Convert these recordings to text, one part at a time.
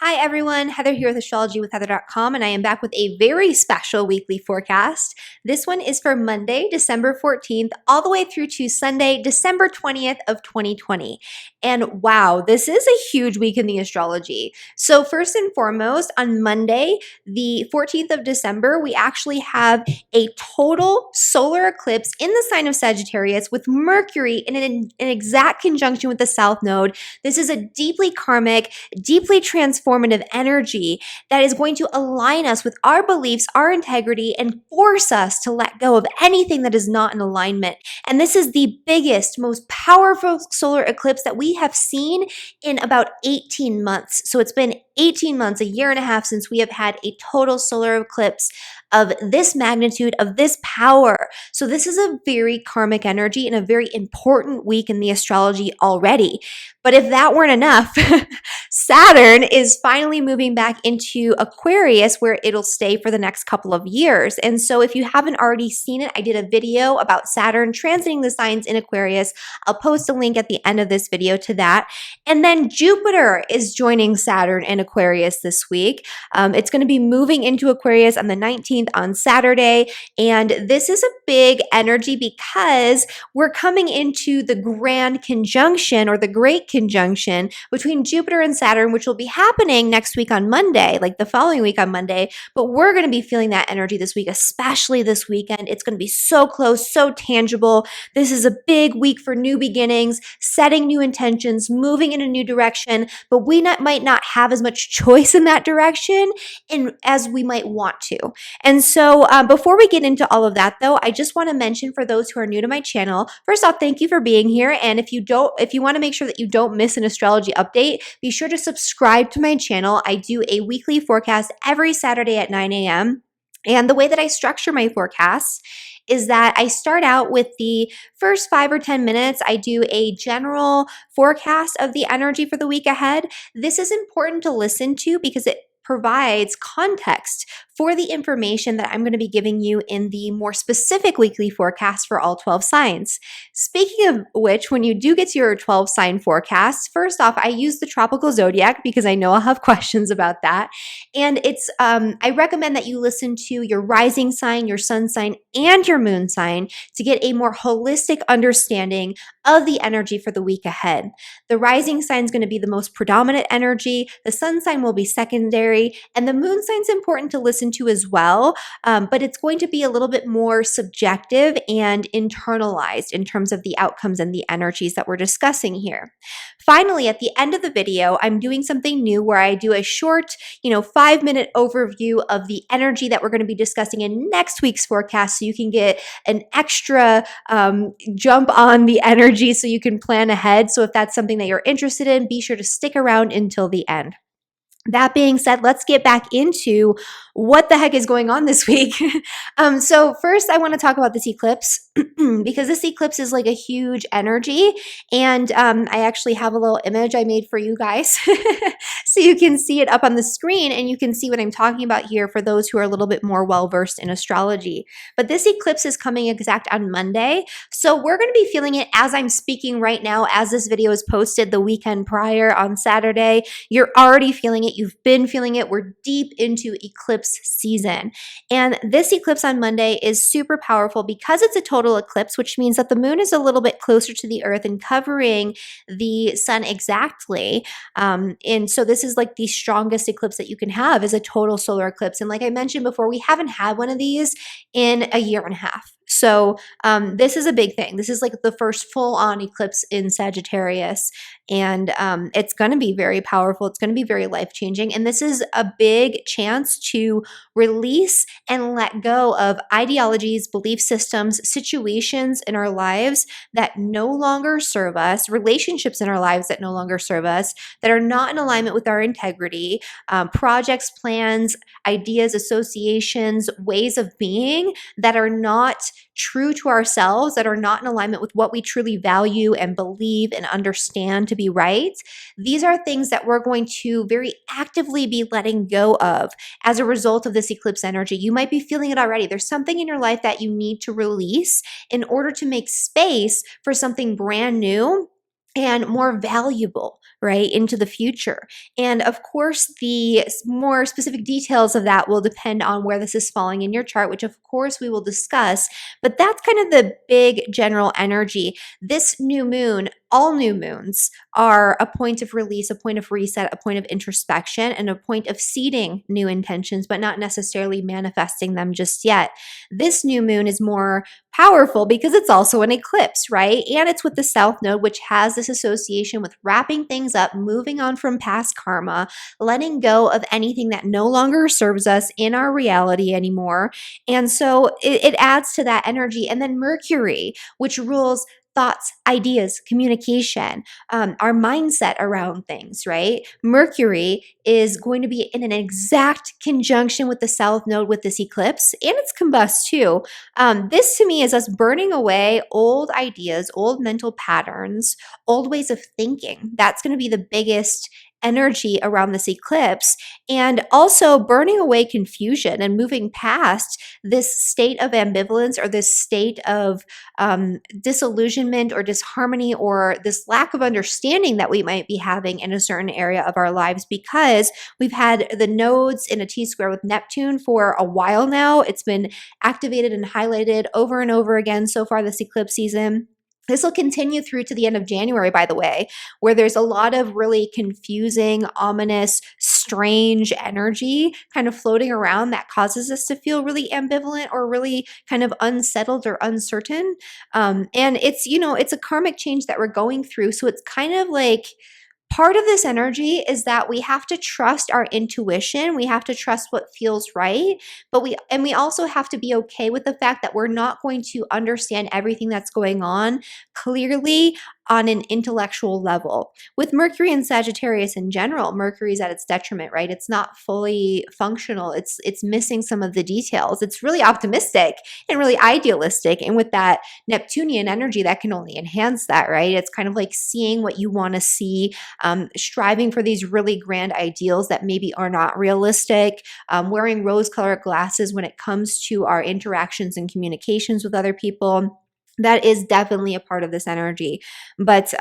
Hi everyone, Heather here with astrologywithheather.com, and I am back with a very special weekly forecast. This one is for Monday, December 14th, all the way through to Sunday, December 20th of 2020. And wow, this is a huge week in the astrology. So first and foremost, on Monday, the 14th of December, we actually have a total solar eclipse in the sign of Sagittarius with Mercury in an exact conjunction with the South Node. This is a deeply karmic, deeply transformative energy that is going to align us with our beliefs, our integrity, and force us to let go of anything that is not in alignment. And this is the biggest, most powerful solar eclipse that we have seen in about 18 months. So it's been 18 months, a year and a half since we have had a total solar eclipse of this magnitude, of this power. So this is a very karmic energy and a very important week in the astrology already. But if that weren't enough, Saturn is finally moving back into Aquarius, where it'll stay for the next couple of years. And so if you haven't already seen it, I did a video about Saturn transiting the signs in Aquarius. I'll post a link at the end of this video to that. And then Jupiter is joining Saturn in Aquarius this week. It's going to be moving into Aquarius on the 19th on Saturday. And this is a big energy because we're coming into the grand conjunction, or the great conjunction, between Jupiter and Saturn, which will be happening next week on Monday, like the following week on Monday. But we're going to be feeling that energy this week, especially this weekend. It's going to be so close, so tangible. This is a big week for new beginnings, setting new intentions, moving in a new direction, but we might not have as much choice in that direction as we might want to. And so before we get into all of that, though, I just want to mention, for those who are new to my channel, first off, thank you for being here. And if you want to make sure that you don't miss an astrology update, be sure to subscribe to my channel. I do a weekly forecast every Saturday at 9 a.m. And the way that I structure my forecasts is that I start out with the first 5 or 10 minutes. I do a general forecast of the energy for the week ahead. This is important to listen to because it provides context for the information that I'm going to be giving you in the more specific weekly forecast for all 12 signs. Speaking of which, when you do get to your 12 sign forecast, first off, I use the tropical zodiac because I know I'll have questions about that. And I recommend that you listen to your rising sign, your sun sign, and your moon sign to get a more holistic understanding of the energy for the week ahead. The rising sign is going to be the most predominant energy. The sun sign will be secondary, and the moon sign is important to listen to as well, but it's going to be a little bit more subjective and internalized in terms of the outcomes and the energies that we're discussing here. Finally, at the end of the video, I'm doing something new where I do a short, 5-minute overview of the energy that we're going to be discussing in next week's forecast, so you can get an extra jump on the energy so you can plan ahead. So if that's something that you're interested in, be sure to stick around until the end. That being said, let's get back into what the heck is going on this week. So first, I want to talk about this eclipse because this eclipse is like a huge energy. And I actually have a little image I made for you guys so you can see it up on the screen and you can see what I'm talking about here for those who are a little bit more well-versed in astrology. But this eclipse is coming exact on Monday. So we're going to be feeling it as I'm speaking right now, as this video is posted the weekend prior on Saturday. You're already feeling it. You've been feeling it. We're deep into eclipse season. And this eclipse on Monday is super powerful because it's a total eclipse, which means that the moon is a little bit closer to the earth and covering the sun exactly. And so this is like the strongest eclipse that you can have, is a total solar eclipse. And like I mentioned before, we haven't had one of these in a year and a half. So this is a big thing. This is like the first full-on eclipse in Sagittarius, and it's going to be very powerful. It's going to be very life-changing, and this is a big chance to release and let go of ideologies, belief systems, situations in our lives that no longer serve us, relationships in our lives that no longer serve us, that are not in alignment with our integrity, projects, plans, ideas, associations, ways of being that are not true to ourselves, that are not in alignment with what we truly value and believe and understand to be right. These are things that we're going to very actively be letting go of as a result of this eclipse energy. You might be feeling it already. There's something in your life that you need to release in order to make space for something brand new and more valuable right, into the future. And of course, the more specific details of that will depend on where this is falling in your chart, which of course we will discuss. But that's kind of the big general energy. This new moon, all new moons are a point of release, a point of reset, a point of introspection, and a point of seeding new intentions, but not necessarily manifesting them just yet. This new moon is more powerful because it's also an eclipse, right? And it's with the South Node, which has this association with wrapping things up, moving on from past karma, letting go of anything that no longer serves us in our reality anymore. And so it adds to that energy. And then Mercury, which rules thoughts, ideas, communication, our mindset around things, right? Mercury is going to be in an exact conjunction with the South Node with this eclipse, and it's combust too. This to me is us burning away old ideas, old mental patterns, old ways of thinking. That's going to be the biggest energy around this eclipse, and also burning away confusion and moving past this state of ambivalence or this state of disillusionment or disharmony or this lack of understanding that we might be having in a certain area of our lives, because we've had the nodes in a T-square with Neptune for a while now. It's been activated and highlighted over and over again so far this eclipse season. This will continue through to the end of January, by the way, where there's a lot of really confusing, ominous, strange energy kind of floating around that causes us to feel really ambivalent or really kind of unsettled or uncertain. And it's, it's a karmic change that we're going through. So it's kind of like, part of this energy is that we have to trust our intuition. We have to trust what feels right, but we also have to be okay with the fact that we're not going to understand everything that's going on clearly on an intellectual level. With Mercury and Sagittarius in general, Mercury's at its detriment, right? It's not fully functional. It's missing some of the details. It's really optimistic and really idealistic. And with that Neptunian energy, that can only enhance that, right? It's kind of like seeing what you want to see, striving for these really grand ideals that maybe are not realistic, wearing rose-colored glasses when it comes to our interactions and communications with other people. That is definitely a part of this energy. But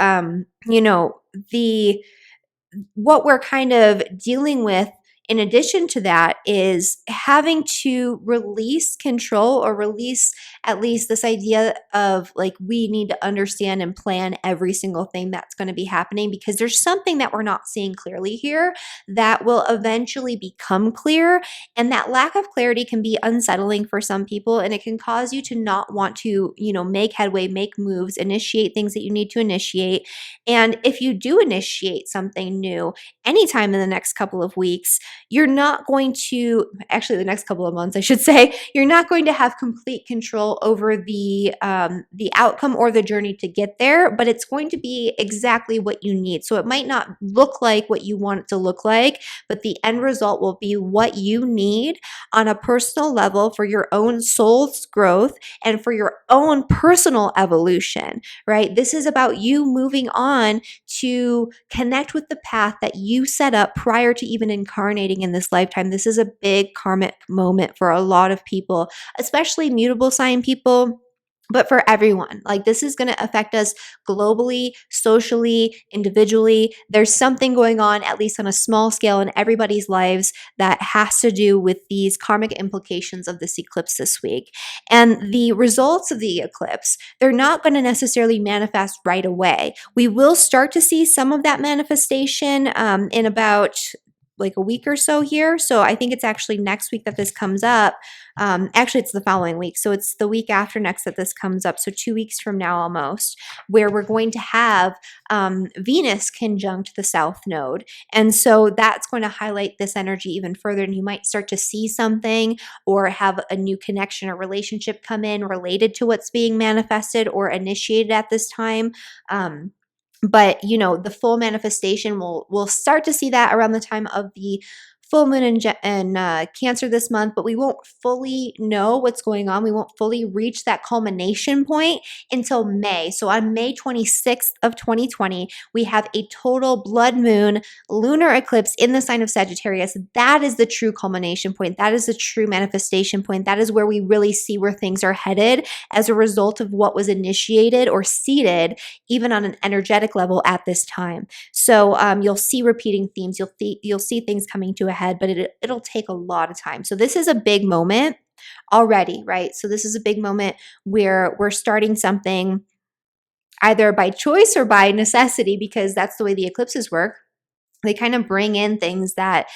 what we're kind of dealing with in addition to that is having to release control, or release at least this idea of like, we need to understand and plan every single thing that's going to be happening, because there's something that we're not seeing clearly here that will eventually become clear. And that lack of clarity can be unsettling for some people, and it can cause you to not want to, make headway, make moves, initiate things that you need to initiate. And if you do initiate something new anytime in the next couple of weeks, you're not going to, actually the next couple of months, I should say, you're not going to have complete control over the outcome or the journey to get there, but it's going to be exactly what you need. So it might not look like what you want it to look like, but the end result will be what you need on a personal level for your own soul's growth and for your own personal evolution, right? This is about you moving on to connect with the path that you set up prior to even incarnating in this lifetime. This is a big karmic moment for a lot of people, especially mutable sign people, but for everyone. Like, this is going to affect us globally, socially, individually. There's something going on, at least on a small scale, in everybody's lives that has to do with these karmic implications of this eclipse this week. And the results of the eclipse, they're not going to necessarily manifest right away. We will start to see some of that manifestation in about like a week or so here. So I think it's actually next week that this comes up. Actually, it's the following week. So it's the week after next that this comes up. So 2 weeks from now almost, where we're going to have Venus conjunct the South Node. And so that's going to highlight this energy even further. And you might start to see something or have a new connection or relationship come in related to what's being manifested or initiated at this time. But the full manifestation, we'll start to see that around the time of the full moon in Cancer this month, but we won't fully know what's going on. We won't fully reach that culmination point until May. So on May 26th of 2020, we have a total blood moon lunar eclipse in the sign of Sagittarius. That is the true culmination point. That is the true manifestation point. That is where we really see where things are headed as a result of what was initiated or seeded, even on an energetic level at this time. So you'll see repeating themes. You'll see things coming to a head, but it'll take a lot of time. So this is a big moment already, right? So this is a big moment where we're starting something either by choice or by necessity, because that's the way the eclipses work. They kind of bring in things that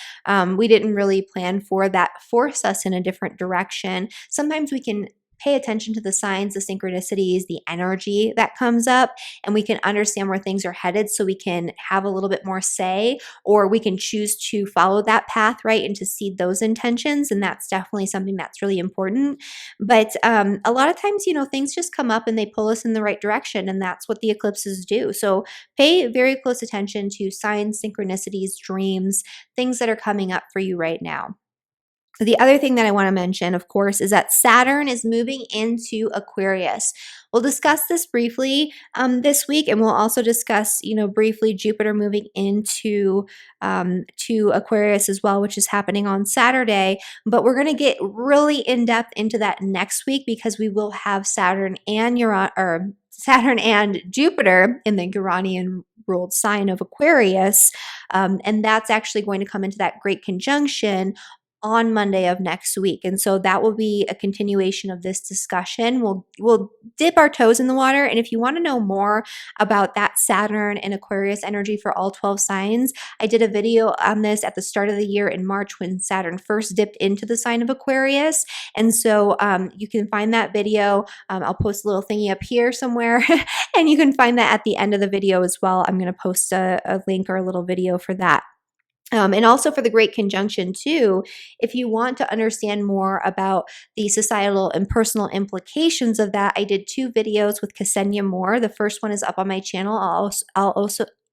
we didn't really plan for, that force us in a different direction. Sometimes we can pay attention to the signs, the synchronicities, the energy that comes up, and we can understand where things are headed so we can have a little bit more say, or we can choose to follow that path, right, and to seed those intentions. And that's definitely something that's really important. But a lot of times, things just come up and they pull us in the right direction, and that's what the eclipses do. So pay very close attention to signs, synchronicities, dreams, things that are coming up for you right now. The other thing that I want to mention, of course, is that Saturn is moving into Aquarius. We'll discuss this briefly this week, and we'll also discuss, briefly Jupiter moving into to Aquarius as well, which is happening on Saturday. But we're going to get really in depth into that next week, because we will have Saturn and Jupiter in the Uranian ruled sign of Aquarius, and that's actually going to come into that great conjunction on Monday of next week. And so that will be a continuation of this discussion. We'll dip our toes in the water. And if you want to know more about that Saturn and Aquarius energy for all 12 signs, I did a video on this at the start of the year in March when Saturn first dipped into the sign of Aquarius. And so you can find that video. I'll post a little thingy up here somewhere, and you can find that at the end of the video as well. I'm going to post a link or a little video for that. And also for the Great Conjunction too, if you want to understand more about the societal and personal implications of that, I did 2 videos with Ksenia Moore. The first one is up on my channel. I'll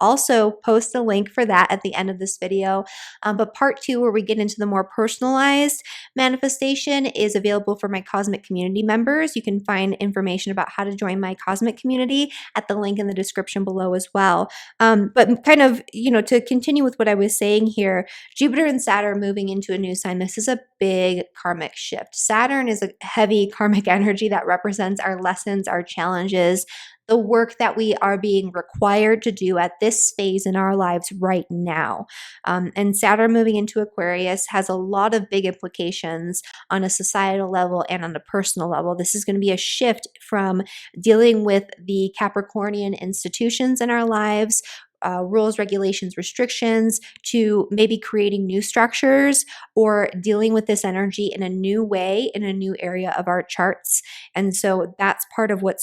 also post a link for that at the end of this video. But part 2, where we get into the more personalized manifestation, is available for my Cosmic Community members. You can find information about how to join my Cosmic Community at the link in the description below as well. But kind of, to continue with what I was saying here, Jupiter and Saturn moving into a new sign, this is a big karmic shift. Saturn is a heavy karmic energy that represents our lessons, our challenges, the work that we are being required to do at this phase in our lives right now. And Saturn moving into Aquarius has a lot of big implications on a societal level and on a personal level. This is going to be a shift from dealing with the Capricornian institutions in our lives, rules, regulations, restrictions, to maybe creating new structures or dealing with this energy in a new way, in a new area of our charts. And so that's part of what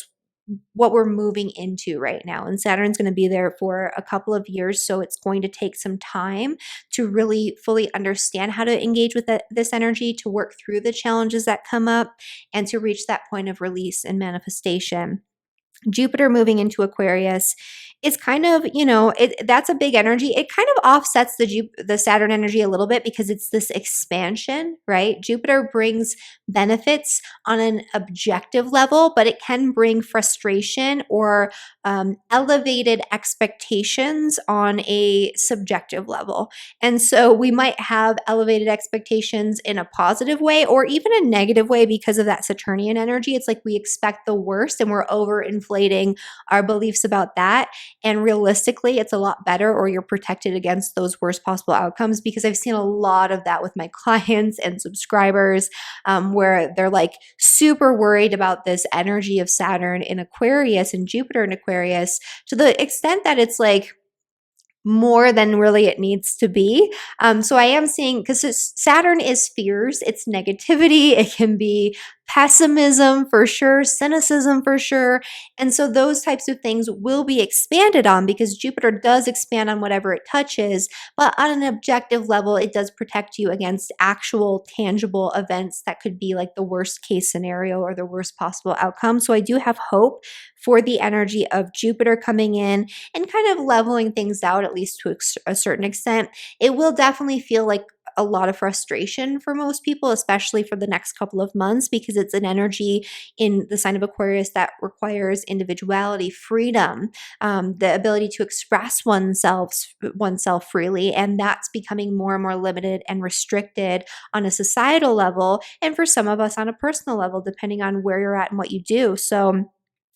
we're moving into right now. And Saturn's going to be there for a couple of years, so it's going to take some time to really fully understand how to engage with this energy, to work through the challenges that come up, and to reach that point of release and manifestation. Jupiter moving into Aquarius is kind of, that's a big energy. It kind of offsets the Saturn energy a little bit, because it's this expansion, right? Jupiter brings benefits on an objective level, but it can bring frustration or elevated expectations on a subjective level. And so we might have elevated expectations in a positive way or even a negative way because of that Saturnian energy. It's like we expect the worst and we're overinflating our beliefs about that. And realistically, it's a lot better, or you're protected against those worst possible outcomes, because I've seen a lot of that with my clients and subscribers, where they're like super worried about this energy of Saturn in Aquarius and Jupiter in Aquarius, to the extent that it's like more than really it needs to be. So I am seeing, because Saturn is fears, it's negativity, it can be pessimism for sure, cynicism for sure. And so those types of things will be expanded on, because Jupiter does expand on whatever it touches, but on an objective level, it does protect you against actual tangible events that could be like the worst case scenario or the worst possible outcome. So I do have hope for the energy of Jupiter coming in and kind of leveling things out, at least to a certain extent. It will definitely feel like a lot of frustration for most people, especially for the next couple of months, because it's an energy in the sign of Aquarius that requires individuality, freedom, the ability to express oneself freely, and that's becoming more and more limited and restricted on a societal level, and for some of us on a personal level, depending on where you're at and what you do. So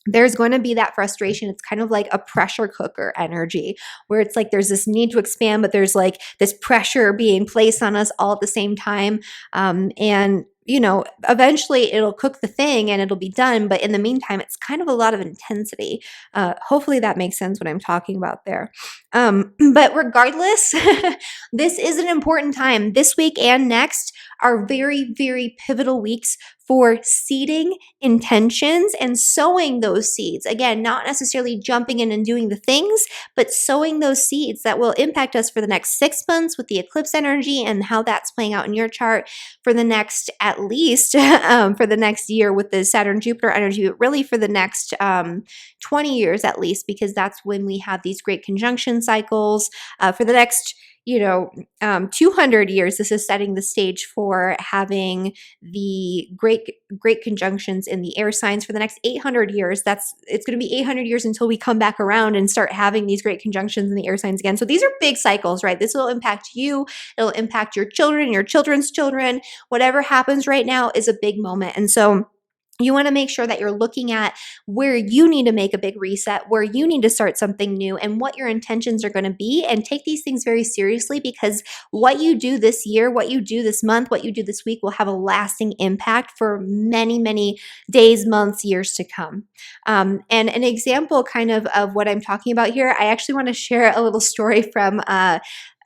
there's going to be that frustration. It's kind of like a pressure cooker energy where it's like there's this need to expand, but there's like this pressure being placed on us all at the same time. And eventually it'll cook the thing and it'll be done. But in the meantime, it's kind of a lot of intensity. Hopefully that makes sense what I'm talking about there. But regardless, this is an important time. This week and next are very, very pivotal weeks for seeding intentions and sowing those seeds. Again, not necessarily jumping in and doing the things, but sowing those seeds that will impact us for the next 6 months with the eclipse energy and how that's playing out in your chart for the next, at least for the next year with the Saturn Jupiter energy, but really for the next 20 years at least, because that's when we have these great conjunction cycles. For the next 200 years, this is setting the stage for having the great conjunctions in the air signs. For the next 800 years, it's going to be 800 years until we come back around and start having these great conjunctions in the air signs again. So these are big cycles, right? This will impact you. It'll impact your children, your children's children. Whatever happens right now is a big moment. And so you want to make sure that you're looking at where you need to make a big reset, where you need to start something new, and what your intentions are going to be, and take these things very seriously, because what you do this year, what you do this month, what you do this week will have a lasting impact for many, many days, months, years to come. And an example kind of what I'm talking about here, I actually want to share a little story from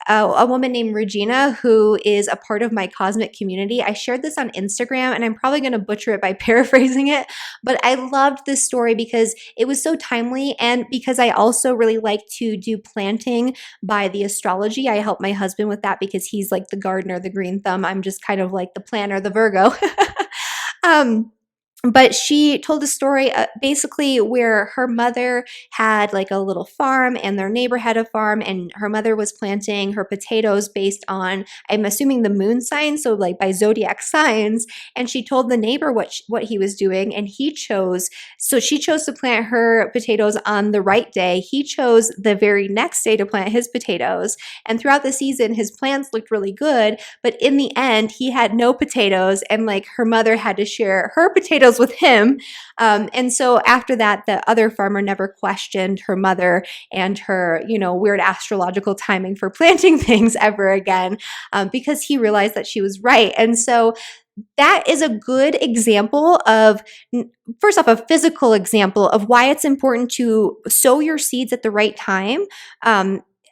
a woman named Regina, who is a part of my cosmic community. I shared this on Instagram, and I'm probably going to butcher it by paraphrasing it, but I loved this story because it was so timely, and because I also really like to do planting by the astrology. I help my husband with that because he's like the gardener, the green thumb. I'm just kind of like the planner, the Virgo. But she told a story basically where her mother had like a little farm and their neighbor had a farm, and her mother was planting her potatoes based on, I'm assuming, the moon sign, so like by zodiac signs. And she told the neighbor what he was doing, and she chose to plant her potatoes on the right day. He chose the very next day to plant his potatoes. And throughout the season, his plants looked really good, but in the end, he had no potatoes, and like her mother had to share her potatoes with him. And so after that, the other farmer never questioned her mother and her, weird astrological timing for planting things ever again, because he realized that she was right. And so that is a good example of, first off, a physical example of why it's important to sow your seeds at the right time.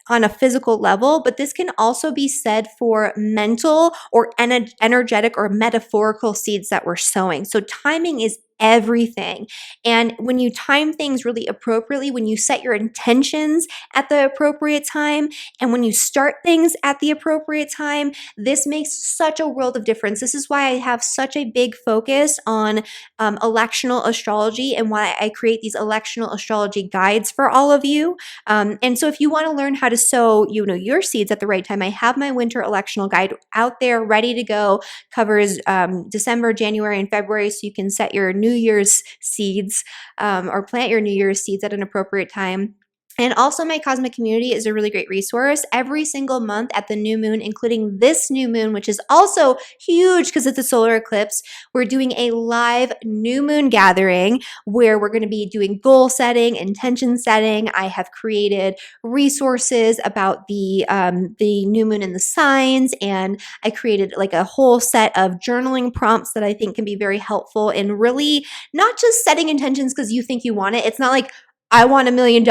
On a physical level, but this can also be said for mental or energetic or metaphorical seeds that we're sowing. So timing is everything. And when you time things really appropriately, when you set your intentions at the appropriate time, and when you start things at the appropriate time, this makes such a world of difference. This is why I have such a big focus on electional astrology, and why I create these electional astrology guides for all of you. And so if you want to learn how to sow, your seeds at the right time, I have my winter electional guide out there ready to go. Covers December, January, and February, so you can set your New Year's seeds or plant your New Year's seeds at an appropriate time. And also, my cosmic community is a really great resource. Every single month at the new moon, including this new moon, which is also huge because it's a solar eclipse, we're doing a live new moon gathering where we're going to be doing goal setting, intention setting. I have created resources about the new moon and the signs, and I created like a whole set of journaling prompts that I think can be very helpful in really not just setting intentions because you think you want it. It's not like, I want $1 million.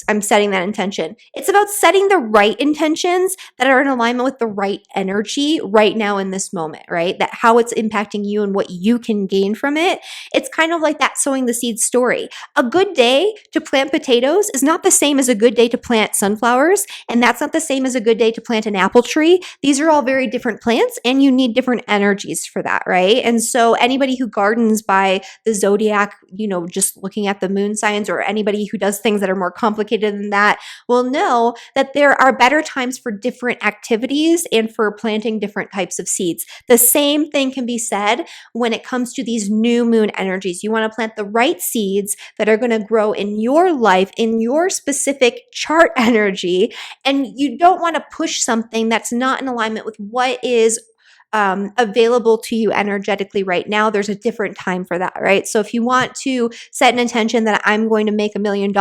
I'm setting that intention. It's about setting the right intentions that are in alignment with the right energy right now in this moment, right? That how it's impacting you and what you can gain from it. It's kind of like that sowing the seed story. A good day to plant potatoes is not the same as a good day to plant sunflowers, and that's not the same as a good day to plant an apple tree. These are all very different plants, and you need different energies for that, right? And so anybody who gardens by the zodiac, just looking at the moon signs, or anybody anybody who does things that are more complicated than that will know that there are better times for different activities and for planting different types of seeds. The same thing can be said when it comes to these new moon energies. You want to plant the right seeds that are going to grow in your life, in your specific chart energy, and you don't want to push something that's not in alignment with what is available to you energetically right now. There's a different time for that, right? So if you want to set an intention that I'm going to make $1 million,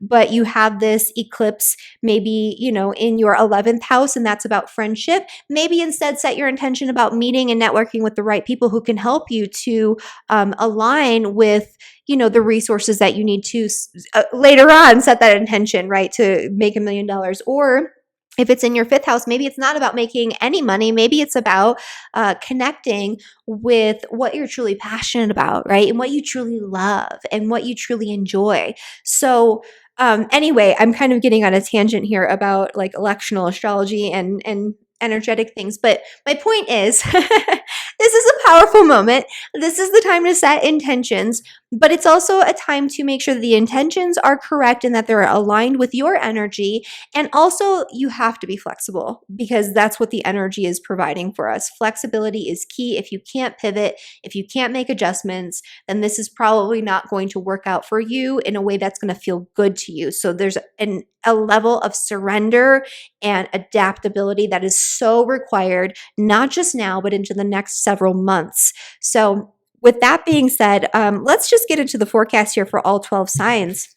but you have this eclipse maybe, in your 11th house, and that's about friendship, maybe instead set your intention about meeting and networking with the right people who can help you to align with the resources that you need to later on set that intention, right, to make $1 million. Or if it's in your 5th house, maybe it's not about making any money. Maybe it's about connecting with what you're truly passionate about, right? And what you truly love and what you truly enjoy. So anyway, I'm kind of getting on a tangent here about like electional astrology and energetic things. But my point is, this is a powerful moment. This is the time to set intentions, but it's also a time to make sure that the intentions are correct and that they're aligned with your energy. And also, you have to be flexible because that's what the energy is providing for us. Flexibility is key. If you can't pivot, if you can't make adjustments, then this is probably not going to work out for you in a way that's going to feel good to you. So there's a level of surrender and adaptability that is so required, not just now, but into the next several months. So with that being said, let's just get into the forecast here for all 12 signs,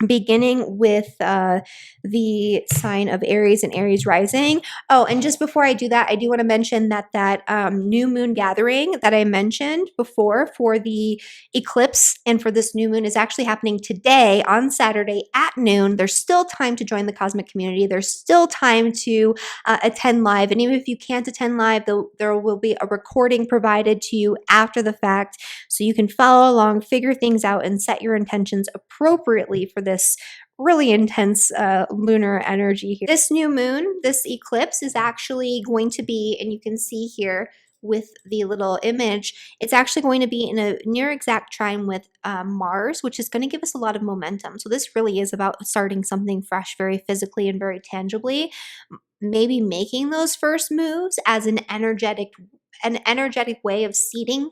beginning with the sign of Aries and Aries rising. Oh, and just before I do that, I do want to mention that new moon gathering that I mentioned before for the eclipse and for this new moon is actually happening today on Saturday at noon. There's still time to join the cosmic community. There's still time to attend live. And even if you can't attend live, there will be a recording provided to you after the fact so you can follow along, figure things out, and set your intentions appropriately for this really intense lunar energy here. This new moon, this eclipse is actually going to be, and you can see here with the little image, it's actually going to be in a near exact trine with Mars, which is going to give us a lot of momentum. So this really is about starting something fresh, very physically and very tangibly, maybe making those first moves as an energetic way of seeding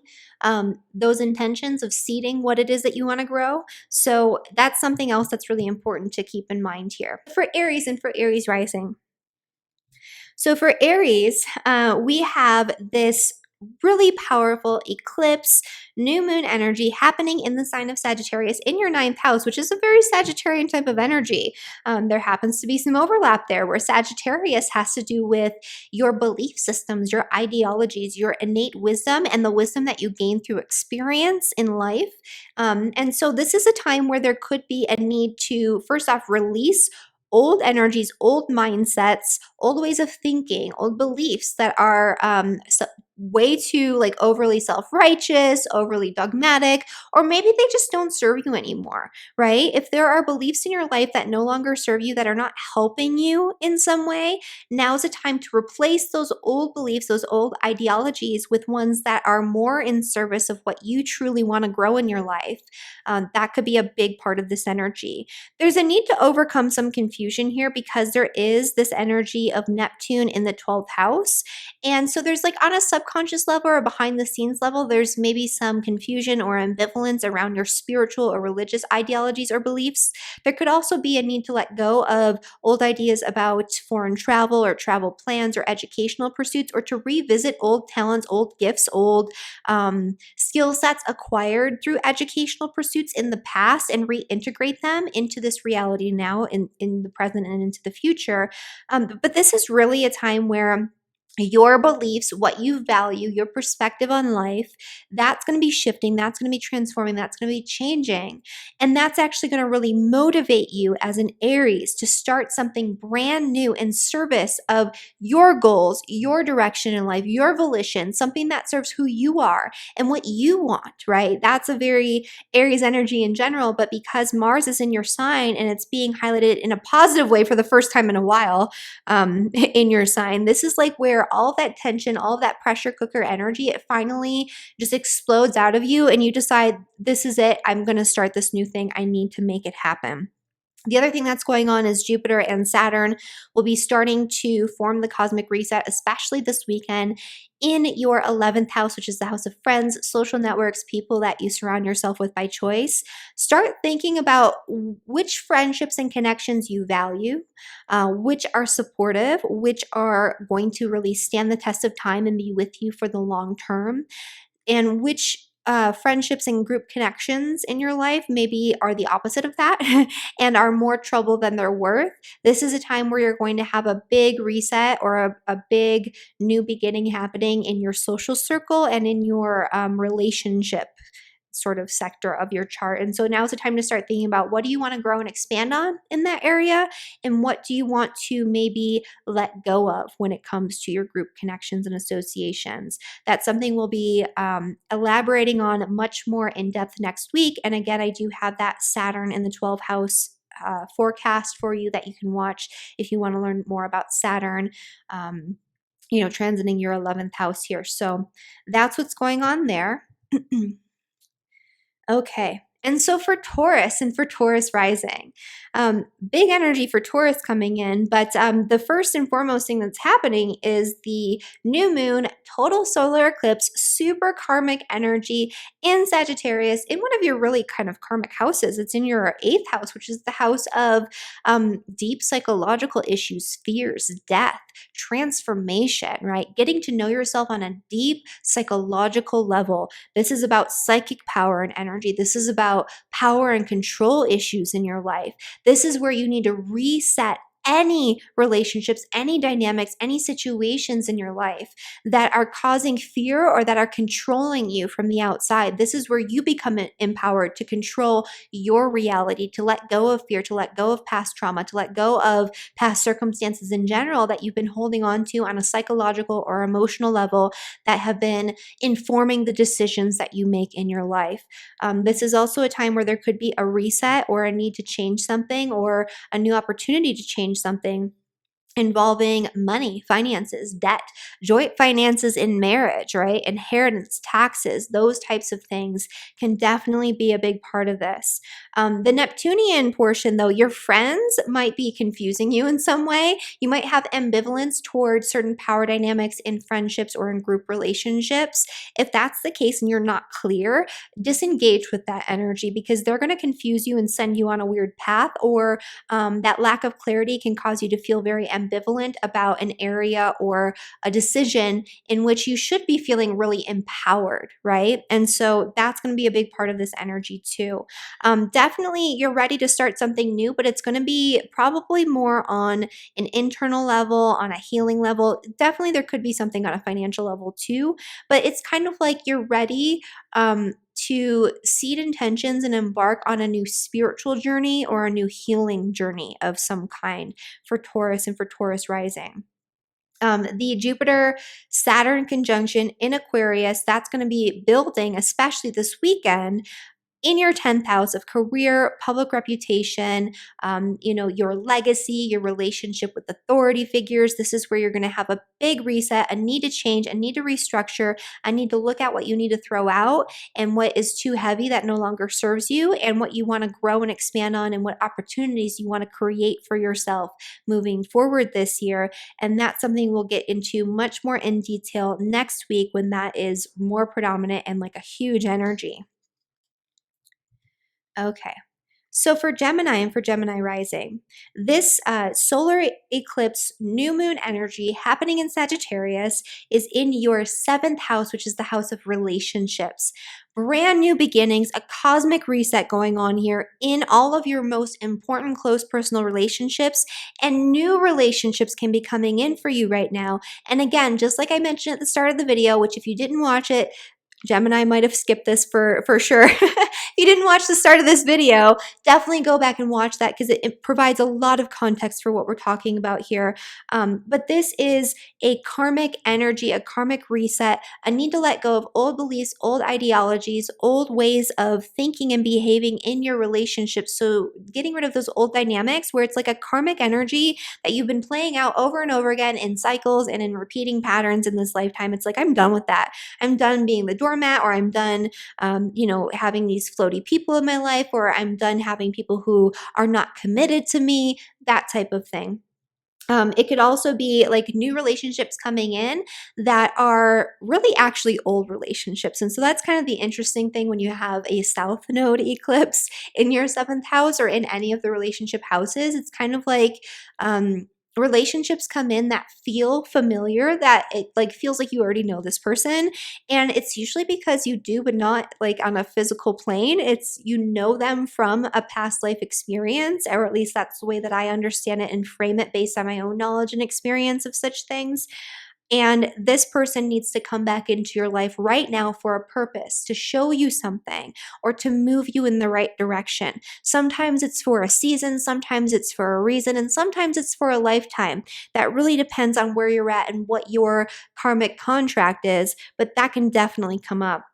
those intentions, of seeding what it is that you want to grow. So that's something else that's really important to keep in mind here. For Aries and for Aries rising. So for Aries, we have this really powerful eclipse, new moon energy happening in the sign of Sagittarius in your 9th house, which is a very Sagittarian type of energy. There happens to be some overlap there where Sagittarius has to do with your belief systems, your ideologies, your innate wisdom, and the wisdom that you gain through experience in life. And so this is a time where there could be a need to, first off, release old energies, old mindsets, old ways of thinking, old beliefs that are way too like overly self-righteous, overly dogmatic, or maybe they just don't serve you anymore, right? If there are beliefs in your life that no longer serve you, that are not helping you in some way, now's a time to replace those old beliefs, those old ideologies with ones that are more in service of what you truly want to grow in your life. That could be a big part of this energy. There's a need to overcome some confusion here because there is this energy of Neptune in the 12th house. And so there's like on a subconscious level or behind the scenes level, there's maybe some confusion or ambivalence around your spiritual or religious ideologies or beliefs. There could also be a need to let go of old ideas about foreign travel or travel plans or educational pursuits, or to revisit old talents, old gifts, old skill sets acquired through educational pursuits in the past and reintegrate them into this reality now in the present and into the future. But this is really a time where your beliefs, what you value, your perspective on life, that's going to be shifting, that's going to be transforming, that's going to be changing. And that's actually going to really motivate you as an Aries to start something brand new in service of your goals, your direction in life, your volition, something that serves who you are and what you want, right? That's a very Aries energy in general, but because Mars is in your sign and it's being highlighted in a positive way for the first time in a while in your sign, this is like where where all of that tension, all of that pressure cooker energy, it finally just explodes out of you and you decide, this is it. I'm going to start this new thing. I need to make it happen. The other thing that's going on is Jupiter and Saturn will be starting to form the cosmic reset, especially this weekend in your 11th house, which is the house of friends, social networks, people that you surround yourself with by choice. Start thinking about which friendships and connections you value, which are supportive, which are going to really stand the test of time and be with you for the long term, and which friendships and group connections in your life maybe are the opposite of that and are more trouble than they're worth. This is a time where you're going to have a big reset or a big new beginning happening in your social circle and in your relationship sort of sector of your chart. And so now is the time to start thinking about, what do you want to grow and expand on in that area? And what do you want to maybe let go of when it comes to your group connections and associations? That's something we'll be elaborating on much more in depth next week. And again, I do have that Saturn in the 12th house forecast for you that you can watch if you want to learn more about Saturn. Transiting your 11th house here. So that's what's going on there. Okay. And so for Taurus and for Taurus rising, big energy for Taurus coming in, but the first and foremost thing that's happening is the new moon, total solar eclipse, super karmic energy in Sagittarius in one of your really kind of karmic houses. It's in your 8th house, which is the house of deep psychological issues, fears, death, transformation, right? Getting to know yourself on a deep psychological level. This is about psychic power and energy. This is about power and control issues in your life. This is where you need to reset any relationships, any dynamics, any situations in your life that are causing fear or that are controlling you from the outside. This is where you become empowered to control your reality, to let go of fear, to let go of past trauma, to let go of past circumstances in general that you've been holding on to on a psychological or emotional level that have been informing the decisions that you make in your life. This is also a time where there could be a reset or a need to change something or a new opportunity to change something involving money, finances, debt, joint finances in marriage, right? Inheritance, taxes, those types of things can definitely be a big part of this. The Neptunian portion, though, your friends might be confusing you in some way. You might have ambivalence towards certain power dynamics in friendships or in group relationships. If that's the case and you're not clear, disengage with that energy because they're going to confuse you and send you on a weird path, or that lack of clarity can cause you to feel very ambivalent about an area or a decision in which you should be feeling really empowered, right? And so that's going to be a big part of this energy too. Definitely you're ready to start something new, but it's going to be probably more on an internal level, on a healing level. Definitely there could be something on a financial level too, but it's kind of like you're ready to seed intentions and embark on a new spiritual journey or a new healing journey of some kind for Taurus and for Taurus rising. The Jupiter-Saturn conjunction in Aquarius, that's going to be building, especially this weekend, in your 10th house of career, public reputation, your legacy, your relationship with authority figures. This is where you're going to have a big reset, a need to change, a need to restructure, a need to look at what you need to throw out and what is too heavy that no longer serves you, and what you want to grow and expand on, and what opportunities you want to create for yourself moving forward this year. And that's something we'll get into much more in detail next week when that is more predominant and like a huge energy. Okay. So for Gemini and for Gemini rising, this solar eclipse new moon energy happening in Sagittarius is in your 7th house, which is the house of relationships. Brand new beginnings, a cosmic reset going on here in all of your most important close personal relationships, and new relationships can be coming in for you right now. And again, just like I mentioned at the start of the video, which if you didn't watch it, Gemini might have skipped this for sure. you didn't watch the start of this video, definitely go back and watch that because it provides a lot of context for what we're talking about here. But this is a karmic energy, a karmic reset, a need to let go of old beliefs, old ideologies, old ways of thinking and behaving in your relationships. So getting rid of those old dynamics where it's like a karmic energy that you've been playing out over and over again in cycles and in repeating patterns in this lifetime. It's like, I'm done with that. I'm done being the doormat, or I'm done, having these floaty people in my life, or I'm done having people who are not committed to me, that type of thing. It could also be like new relationships coming in that are really actually old relationships. And so that's kind of the interesting thing when you have a South Node eclipse in your seventh house or in any of the relationship houses. It's kind of like, relationships come in that feel familiar, that it like feels like you already know this person. And it's usually because you do, but not like on a physical plane. It's, you know them from a past life experience, or at least that's the way that I understand it and frame it based on my own knowledge and experience of such things. And this person needs to come back into your life right now for a purpose, to show you something or to move you in the right direction. Sometimes it's for a season, sometimes it's for a reason, and sometimes it's for a lifetime. That really depends on where you're at and what your karmic contract is, but that can definitely come up.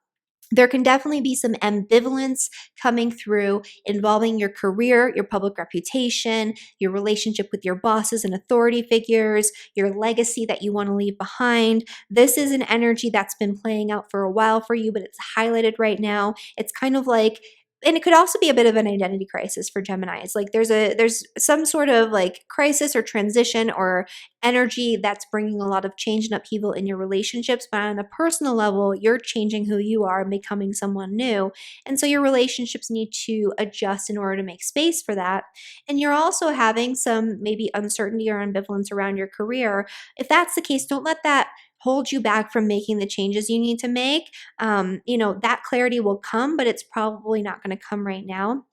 There can definitely be some ambivalence coming through involving your career, your public reputation, your relationship with your bosses and authority figures, your legacy that you want to leave behind. This is an energy that's been playing out for a while for you, but it's highlighted right now. It's kind of like, and it could also be a bit of an identity crisis for Gemini. It's like there's some sort of like crisis or transition or energy that's bringing a lot of change and upheaval in your relationships, but on a personal level, you're changing who you are and becoming someone new. And so your relationships need to adjust in order to make space for that. And you're also having some maybe uncertainty or ambivalence around your career. If that's the case, don't let that hold you back from making the changes you need to make. That clarity will come, but it's probably not going to come right now.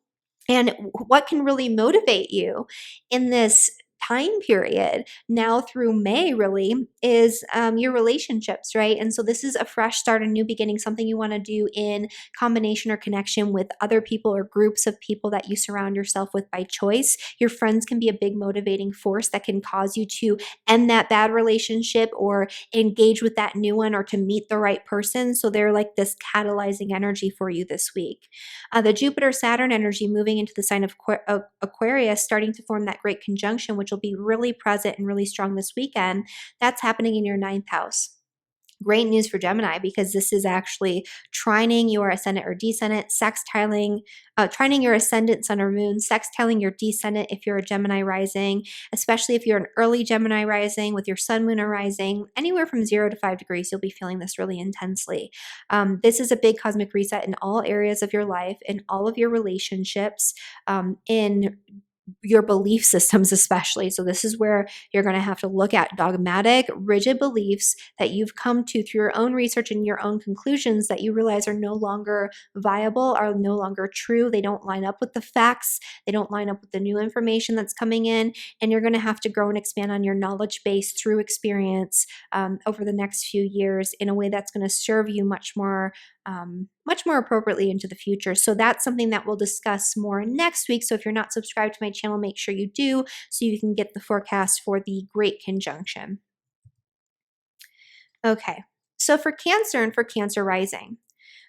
And what can really motivate you in this time period now through May really is your relationships, right? And so this is a fresh start, a new beginning, something you want to do in combination or connection with other people or groups of people that you surround yourself with by choice. Your friends can be a big motivating force that can cause you to end that bad relationship or engage with that new one or to meet the right person. So they're like this catalyzing energy for you this week. The Jupiter-Saturn energy moving into the sign of Aquarius, starting to form that great conjunction, which will be really present and really strong this weekend. That's happening in your ninth house. Great news for Gemini because this is actually trining your ascendant or descendant, trining your ascendant, sun or moon, sextiling your descendant if you're a Gemini rising, especially if you're an early Gemini rising with your sun, moon, or rising, anywhere from 0 to 5 degrees, you'll be feeling this really intensely. This is a big cosmic reset in all areas of your life, in all of your relationships, in your belief systems especially. So this is where you're going to have to look at dogmatic, rigid beliefs that you've come to through your own research and your own conclusions that you realize are no longer viable, are no longer true. They don't line up with the facts. They don't line up with the new information that's coming in. And you're going to have to grow and expand on your knowledge base through experience over the next few years in a way that's going to serve you much more appropriately into the future. So that's something that we'll discuss more next week. So if you're not subscribed to my channel, make sure you do so you can get the forecast for the Great Conjunction. Okay, so for Cancer and for Cancer rising.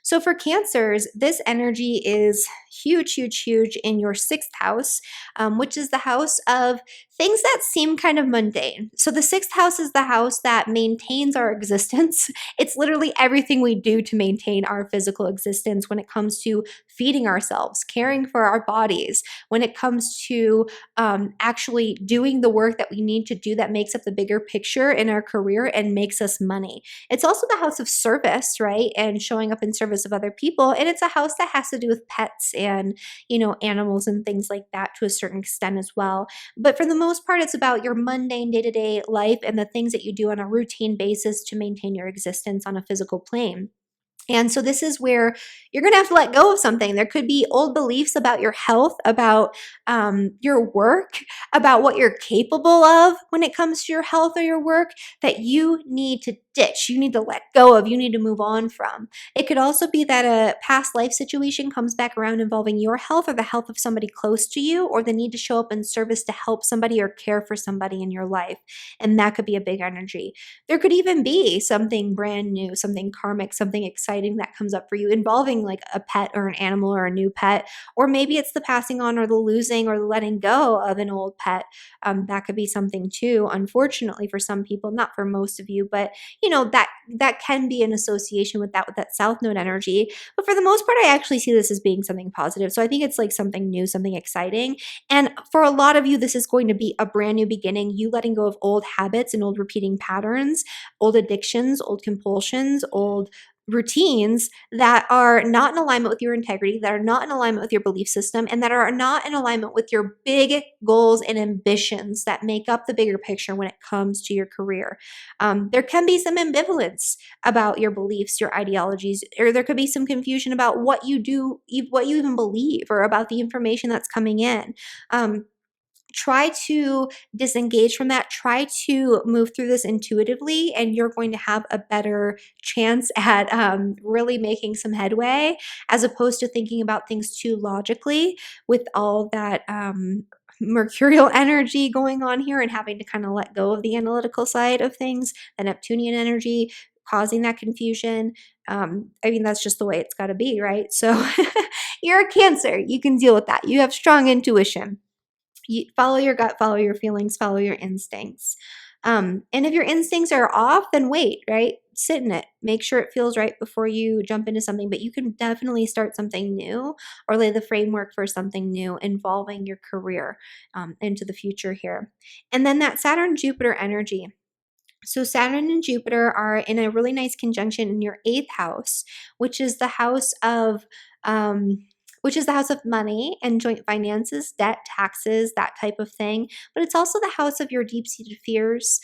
So for Cancers, this energy is huge, huge, huge in your sixth house, which is the house of things that seem kind of mundane. So the sixth house is the house that maintains our existence. It's literally everything we do to maintain our physical existence when it comes to feeding ourselves, caring for our bodies, when it comes to actually doing the work that we need to do that makes up the bigger picture in our career and makes us money. It's also the house of service, right? And showing up in service of other people. And it's a house that has to do with pets and, animals and things like that to a certain extent as well. But for the most part, it's about your mundane day-to-day life and the things that you do on a routine basis to maintain your existence on a physical plane. And so this is where you're going to have to let go of something. There could be old beliefs about your health, about your work, about what you're capable of when it comes to your health or your work that you need to ditch, you need to let go of, you need to move on from. It could also be that a past life situation comes back around involving your health or the health of somebody close to you, or the need to show up in service to help somebody or care for somebody in your life. And that could be a big energy. There could even be something brand new, something karmic, something exciting that comes up for you involving like a pet or an animal or a new pet, or maybe it's the passing on or the losing or the letting go of an old pet. That could be something too, unfortunately for some people, not for most of you, but that can be an association with that South Node energy. But for the most part, I actually see this as being something positive. So I think it's like something new, something exciting. And for a lot of you, this is going to be a brand new beginning, you letting go of old habits and old repeating patterns, old addictions, old compulsions, old routines that are not in alignment with your integrity, that are not in alignment with your belief system, and that are not in alignment with your big goals and ambitions that make up the bigger picture when it comes to your career. There can be some ambivalence about your beliefs, your ideologies, or there could be some confusion about what you do, what you even believe, or about the information that's coming in. Try to disengage from that. Try to move through this intuitively, and you're going to have a better chance at really making some headway, as opposed to thinking about things too logically with all that mercurial energy going on here and having to kind of let go of the analytical side of things, the Neptunian energy causing that confusion. I mean, that's just the way it's got to be, right? So you're a Cancer. You can deal with that. You have strong intuition. You follow your gut, follow your feelings, follow your instincts. And if your instincts are off, then wait, right? Sit in it. Make sure it feels right before you jump into something. But you can definitely start something new or lay the framework for something new involving your career into the future here. And then that Saturn-Jupiter energy. So Saturn and Jupiter are in a really nice conjunction in your 8th house, which is the house of money and joint finances, debt, taxes, that type of thing. But it's also the house of your deep-seated fears,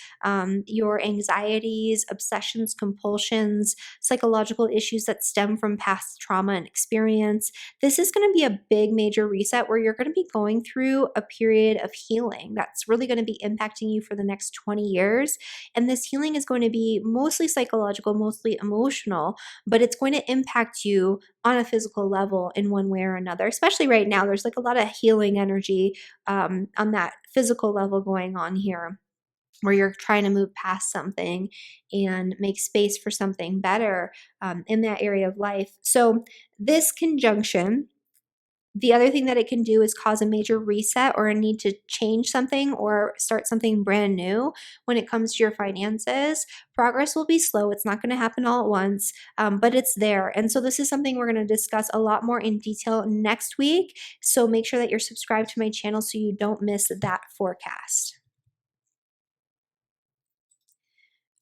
your anxieties, obsessions, compulsions, psychological issues that stem from past trauma and experience. This is going to be a big major reset where you're going to be going through a period of healing that's really going to be impacting you for the next 20 years. And this healing is going to be mostly psychological, mostly emotional, but it's going to impact you on a physical level in one way or another. Especially right now, there's like a lot of healing energy on that physical level going on here, where you're trying to move past something and make space for something better in that area of life. So this conjunction, the other thing that it can do is cause a major reset or a need to change something or start something brand new when it comes to your finances. Progress will be slow. It's not going to happen all at once, but it's there. And so this is something we're going to discuss a lot more in detail next week. So make sure that you're subscribed to my channel so you don't miss that forecast.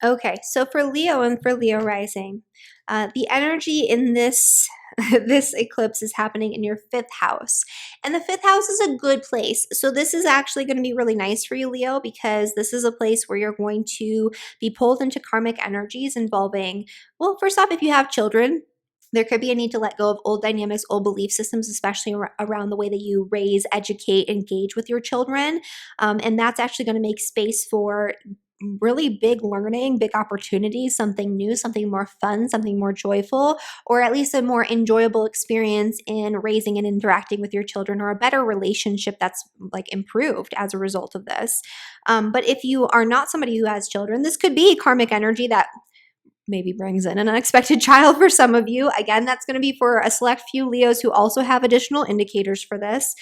Okay, so for Leo and for Leo rising, the energy in this this eclipse is happening in your 5th house. And the 5th house is a good place. So this is actually going to be really nice for you, Leo, because this is a place where you're going to be pulled into karmic energies involving, well, first off, if you have children, there could be a need to let go of old dynamics, old belief systems, especially around the way that you raise, educate, engage with your children. And that's actually going to make space for really big learning, big opportunities, something new, something more fun, something more joyful, or at least a more enjoyable experience in raising and interacting with your children, or a better relationship that's like improved as a result of this. But if you are not somebody who has children, this could be karmic energy that maybe brings in an unexpected child for some of you. Again, that's going to be for a select few Leos who also have additional indicators for this.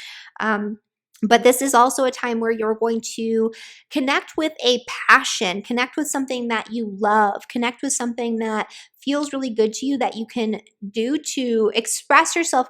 But this is also a time where you're going to connect with a passion, connect with something that you love, connect with something that feels really good to you that you can do to express yourself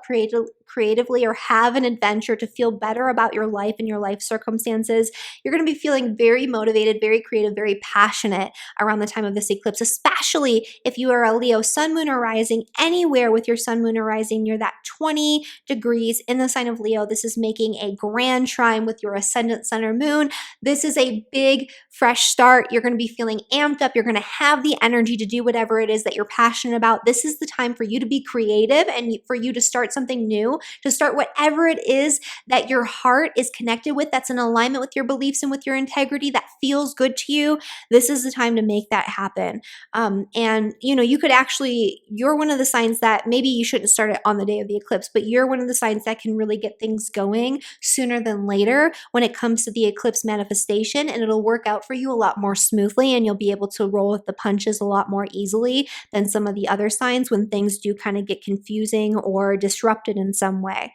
creatively or have an adventure to feel better about your life and your life circumstances. You're going to be feeling very motivated, very creative, very passionate around the time of this eclipse, especially if you are a Leo sun, moon, or rising anywhere with your sun, moon, or rising near that 20 degrees in the sign of Leo. This is making a grand trine with your ascendant sun or moon. This is a big, fresh start. You're going to be feeling amped up. You're going to have the energy to do whatever it is that you're passionate about. This is the time for you to be creative and for you to start something new to start whatever it is that your heart is connected with, that's in alignment with your beliefs and with your integrity, that feels good to you. This is the time to make that happen. And you could actually, you're one of the signs that maybe you shouldn't start it on the day of the eclipse, but you're one of the signs that can really get things going sooner than later when it comes to the eclipse manifestation, and it'll work out for you a lot more smoothly, and you'll be able to roll with the punches a lot more easily than some of the other signs when things do kind of get confusing or disrupted in some way.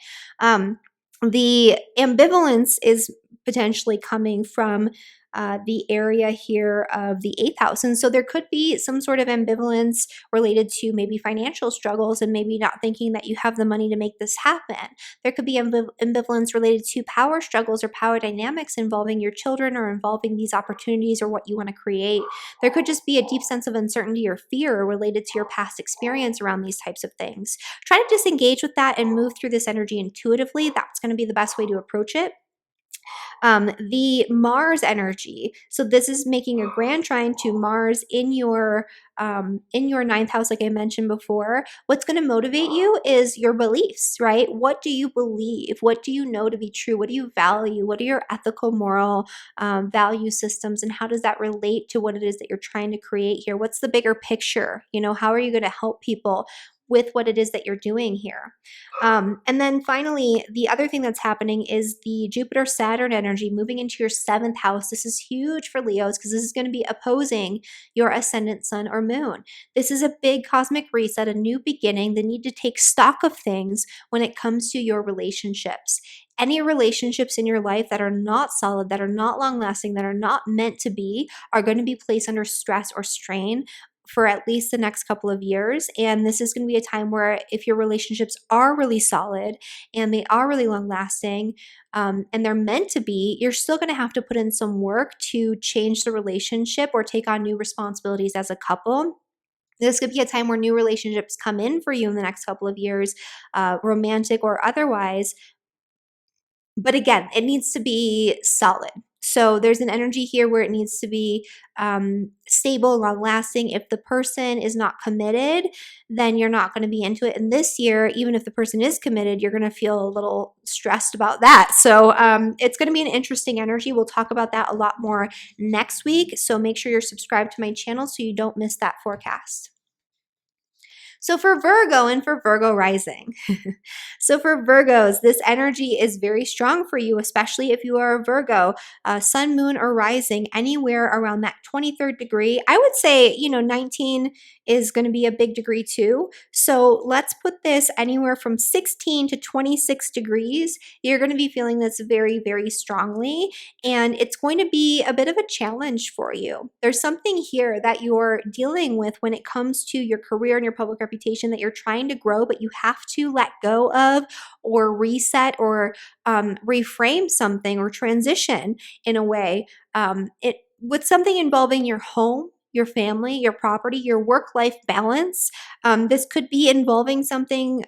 The ambivalence is potentially coming from the area here of the 8th house. And so there could be some sort of ambivalence related to maybe financial struggles and maybe not thinking that you have the money to make this happen. There could be ambivalence related to power struggles or power dynamics involving your children or involving these opportunities or what you want to create. There could just be a deep sense of uncertainty or fear related to your past experience around these types of things. Try to disengage with that and move through this energy intuitively. That's going to be the best way to approach it. The Mars energy. So this is making a grand trine to Mars in your 9th house, like I mentioned before. What's going to motivate you is your beliefs, right? What do you believe? What do you know to be true? What do you value? What are your ethical, moral value systems? And how does that relate to what it is that you're trying to create here? What's the bigger picture? How are you going to help people with what it is that you're doing here? And then finally, the other thing that's happening is the Jupiter-Saturn energy moving into your 7th house. This is huge for Leos because this is going to be opposing your ascendant sun or moon. This is a big cosmic reset, a new beginning, the need to take stock of things when it comes to your relationships. Any relationships in your life that are not solid, that are not long-lasting, that are not meant to be, are going to be placed under stress or strain for at least the next couple of years. And this is going to be a time where if your relationships are really solid and they are really long lasting and they're meant to be, you're still going to have to put in some work to change the relationship or take on new responsibilities as a couple. This could be a time where new relationships come in for you in the next couple of years, romantic or otherwise. But again, it needs to be solid. So there's an energy here where it needs to be stable, long lasting. If the person is not committed, then you're not going to be into it. And this year, even if the person is committed, you're going to feel a little stressed about that. So it's going to be an interesting energy. We'll talk about that a lot more next week. So make sure you're subscribed to my channel so you don't miss that forecast. So for Virgo and for Virgo rising. So for Virgos, this energy is very strong for you, especially if you are a Virgo, sun, moon, or rising, anywhere around that 23rd degree. I would say, 19 is going to be a big degree too. So let's put this anywhere from 16 to 26 degrees. You're going to be feeling this very, very strongly, and it's going to be a bit of a challenge for you. There's something here that you're dealing with when it comes to your career and your public reputation that you're trying to grow, but you have to let go of or reset or reframe something or transition in a way. With something involving your home, your family, your property, your work-life balance. This could be involving something,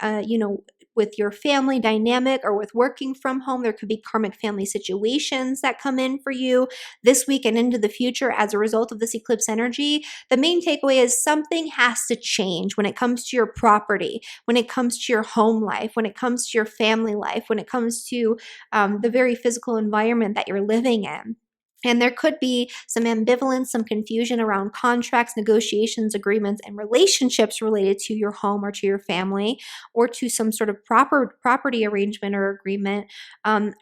with your family dynamic or with working from home. There could be karmic family situations that come in for you this week and into the future as a result of this eclipse energy. The main takeaway is something has to change when it comes to your property, when it comes to your home life, when it comes to your family life, when it comes to the very physical environment that you're living in. And there could be some ambivalence, some confusion around contracts, negotiations, agreements, and relationships related to your home or to your family or to some sort of property arrangement or agreement.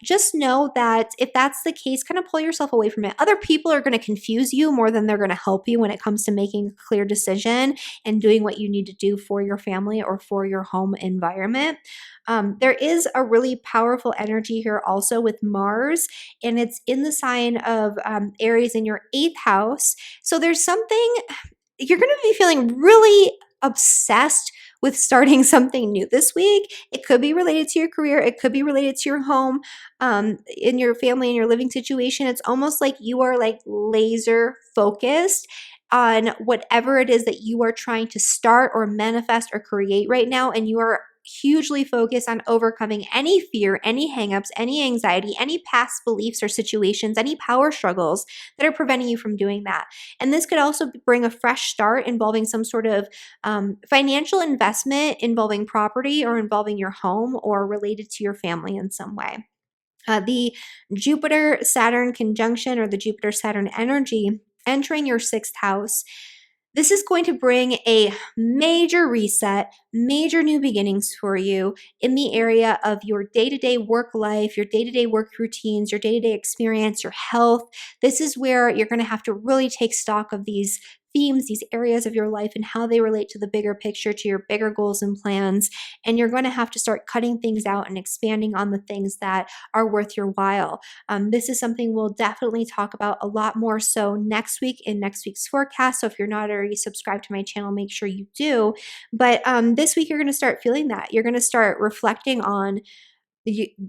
Just know that if that's the case, kind of pull yourself away from it. Other people are going to confuse you more than they're going to help you when it comes to making a clear decision and doing what you need to do for your family or for your home environment. There is a really powerful energy here also with Mars, and it's in the sign of Aries in your 8th house. So there's something, you're going to be feeling really obsessed with starting something new this week. It could be related to your career. It could be related to your home, in your family, in your living situation. It's almost like you are like laser focused on whatever it is that you are trying to start or manifest or create right now. And you are hugely focused on overcoming any fear, any hangups, any anxiety, any past beliefs or situations, any power struggles that are preventing you from doing that. And this could also bring a fresh start involving some sort of financial investment involving property or involving your home or related to your family in some way. The Jupiter Saturn conjunction or the Jupiter Saturn energy entering your sixth house, this is going to bring a major reset, major new beginnings for you in the area of your day-to-day work life, your day-to-day work routines, your day-to-day experience, your health. This is where you're going to have to really take stock of these themes, these areas of your life and how they relate to the bigger picture, to your bigger goals and plans. And you're going to have to start cutting things out and expanding on the things that are worth your while. This is something we'll definitely talk about a lot more so next week in next week's forecast. So if you're not already subscribed to my channel, make sure you do. But this week, you're going to start feeling that. You're going to start reflecting on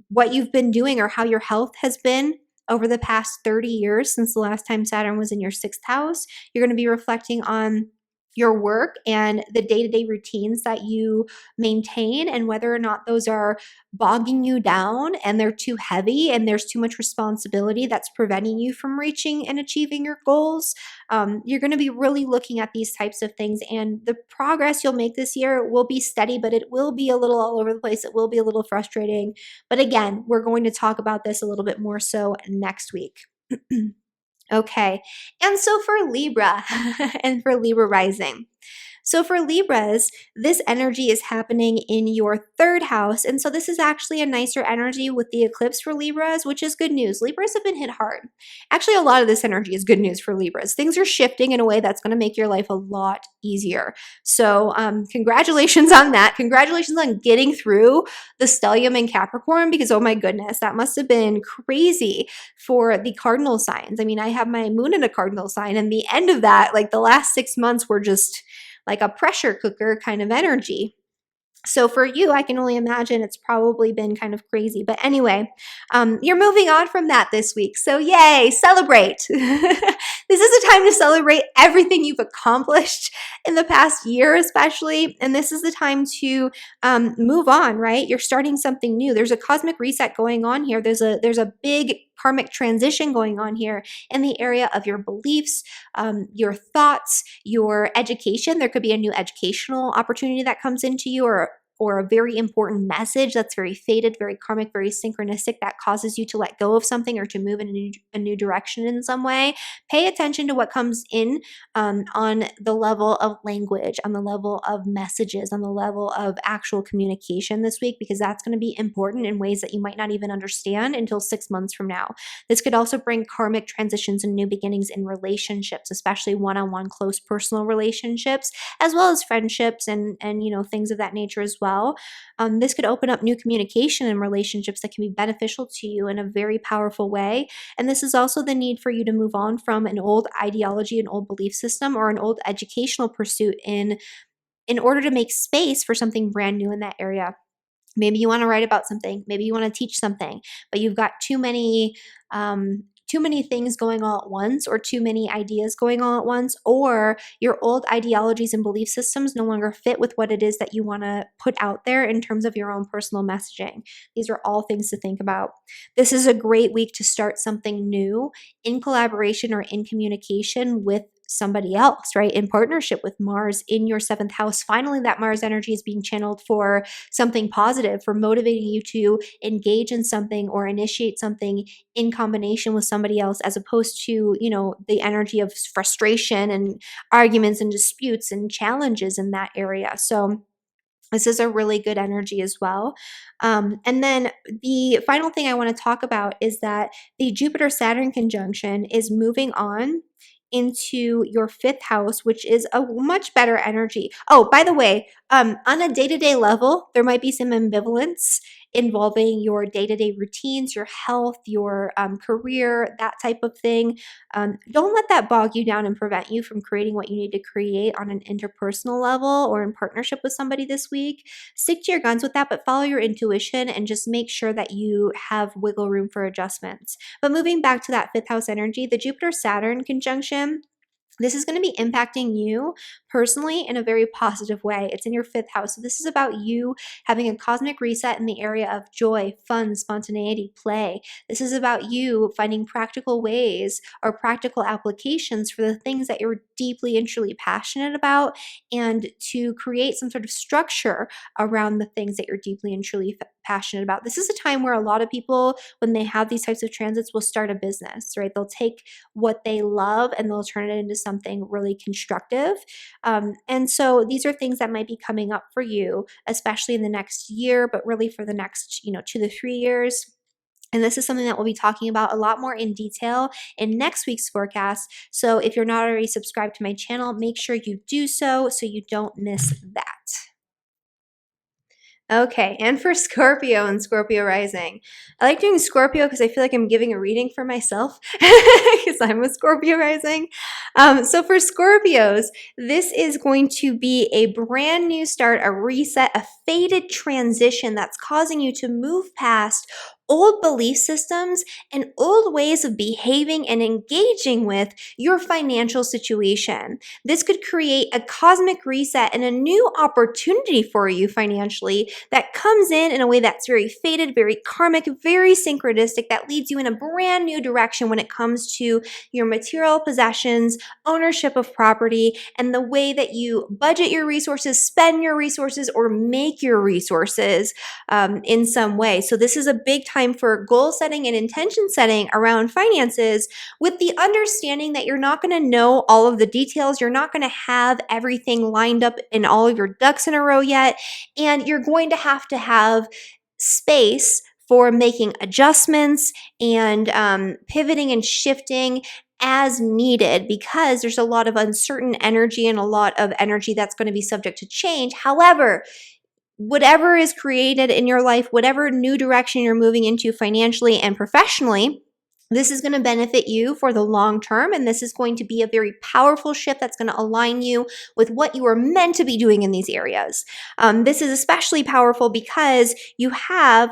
what you've been doing or how your health has been over the past 30 years since the last time Saturn was in your sixth house. You're going to be reflecting on your work and the day-to-day routines that you maintain and whether or not those are bogging you down and they're too heavy and there's too much responsibility that's preventing you from reaching and achieving your goals. You're going to be really looking at these types of things, and the progress you'll make this year will be steady, but it will be a little all over the place. It will be a little frustrating. But again, we're going to talk about this a little bit more so next week. Okay, and so for Libra and for Libra rising. So for Libras, this energy is happening in your third house. And so this is actually a nicer energy with the eclipse for Libras, which is good news. Libras have been hit hard. Actually, a lot of this energy is good news for Libras. Things are shifting in a way that's going to make your life a lot easier. So congratulations on that. Congratulations on getting through the stellium in Capricorn, because oh my goodness, that must have been crazy for the cardinal signs. I mean, I have my moon in a cardinal sign, and the end of that, like the last 6 months were just like a pressure cooker kind of energy. So for you, I can only imagine it's probably been kind of crazy. But anyway, you're moving on from that this week. So yay, celebrate. This is a time to celebrate everything you've accomplished in the past year, especially. And this is the time to move on, right? You're starting something new. There's a cosmic reset going on here. There's a big karmic transition going on here in the area of your beliefs, your thoughts, your education. There could be a new educational opportunity that comes into you, or a very important message that's very fated, very karmic, very synchronistic that causes you to let go of something or to move in a new direction in some way. Pay attention to what comes in on the level of language, on the level of messages, on the level of actual communication this week, because that's going to be important in ways that you might not even understand until 6 months from now. This could also bring karmic transitions and new beginnings in relationships, especially one-on-one close personal relationships, as well as friendships and things of that nature as well. This could open up new communication and relationships that can be beneficial to you in a very powerful way. And this is also the need for you to move on from an old ideology, an old belief system, or an old educational pursuit in order to make space for something brand new in that area. Maybe you want to write about something. Maybe you want to teach something, but you've got too many things going all at once, or too many ideas going all at once, or your old ideologies and belief systems no longer fit with what it is that you want to put out there in terms of your own personal messaging. These are all things to think about. This is a great week to start something new in collaboration or in communication with somebody else, right? In partnership with Mars in your seventh house. Finally, that Mars energy is being channeled for something positive, for motivating you to engage in something or initiate something in combination with somebody else, as opposed to, the energy of frustration and arguments and disputes and challenges in that area. So this is a really good energy as well. And then the final thing I want to talk about is that the Jupiter-Saturn conjunction is moving on into your fifth house, which is a much better energy. Oh, by the way, on a day-to-day level, there might be some ambivalence involving your day-to-day routines, your health, your career, that type of thing. Don't let that bog you down and prevent you from creating what you need to create on an interpersonal level or in partnership with somebody this week. Stick to your guns with that, but follow your intuition and just make sure that you have wiggle room for adjustments. But moving back to that fifth house energy, the Jupiter-Saturn conjunction, This is going to be impacting you personally in a very positive way. It's in your 5th house. So this is about you having a cosmic reset in the area of joy, fun, spontaneity, play. This is about you finding practical ways or practical applications for the things that you're deeply and truly passionate about, and to create some sort of structure around the things that you're deeply and truly passionate about. This is a time where a lot of people, when they have these types of transits, will start a business, right? They'll take what they love and they'll turn it into something really constructive. And so these are things that might be coming up for you, especially in the next year, but really for the next, 2 to 3 years. And this is something that we'll be talking about a lot more in detail in next week's forecast. So if you're not already subscribed to my channel, make sure you do so you don't miss that. Okay, and for Scorpio and Scorpio rising. I like doing Scorpio because I feel like I'm giving a reading for myself because I'm a Scorpio rising. So for Scorpios, this is going to be a brand new start, a reset, a faded transition that's causing you to move past old belief systems and old ways of behaving and engaging with your financial situation. This could create a cosmic reset and a new opportunity for you financially that comes in a way that's very fated, very karmic, very synchronistic, that leads you in a brand new direction when it comes to your material possessions, ownership of property, and the way that you budget your resources, spend your resources, or make your resources in some way. So this is a big time for goal setting and intention setting around finances, with the understanding that you're not going to know all of the details. You're not going to have everything lined up and all of your ducks in a row yet. And you're going to have space for making adjustments and pivoting and shifting as needed, because there's a lot of uncertain energy and a lot of energy that's going to be subject to change. However, whatever is created in your life, whatever new direction you're moving into financially and professionally, this is going to benefit you for the long term, and this is going to be a very powerful shift that's going to align you with what you are meant to be doing in these areas. This is especially powerful because you have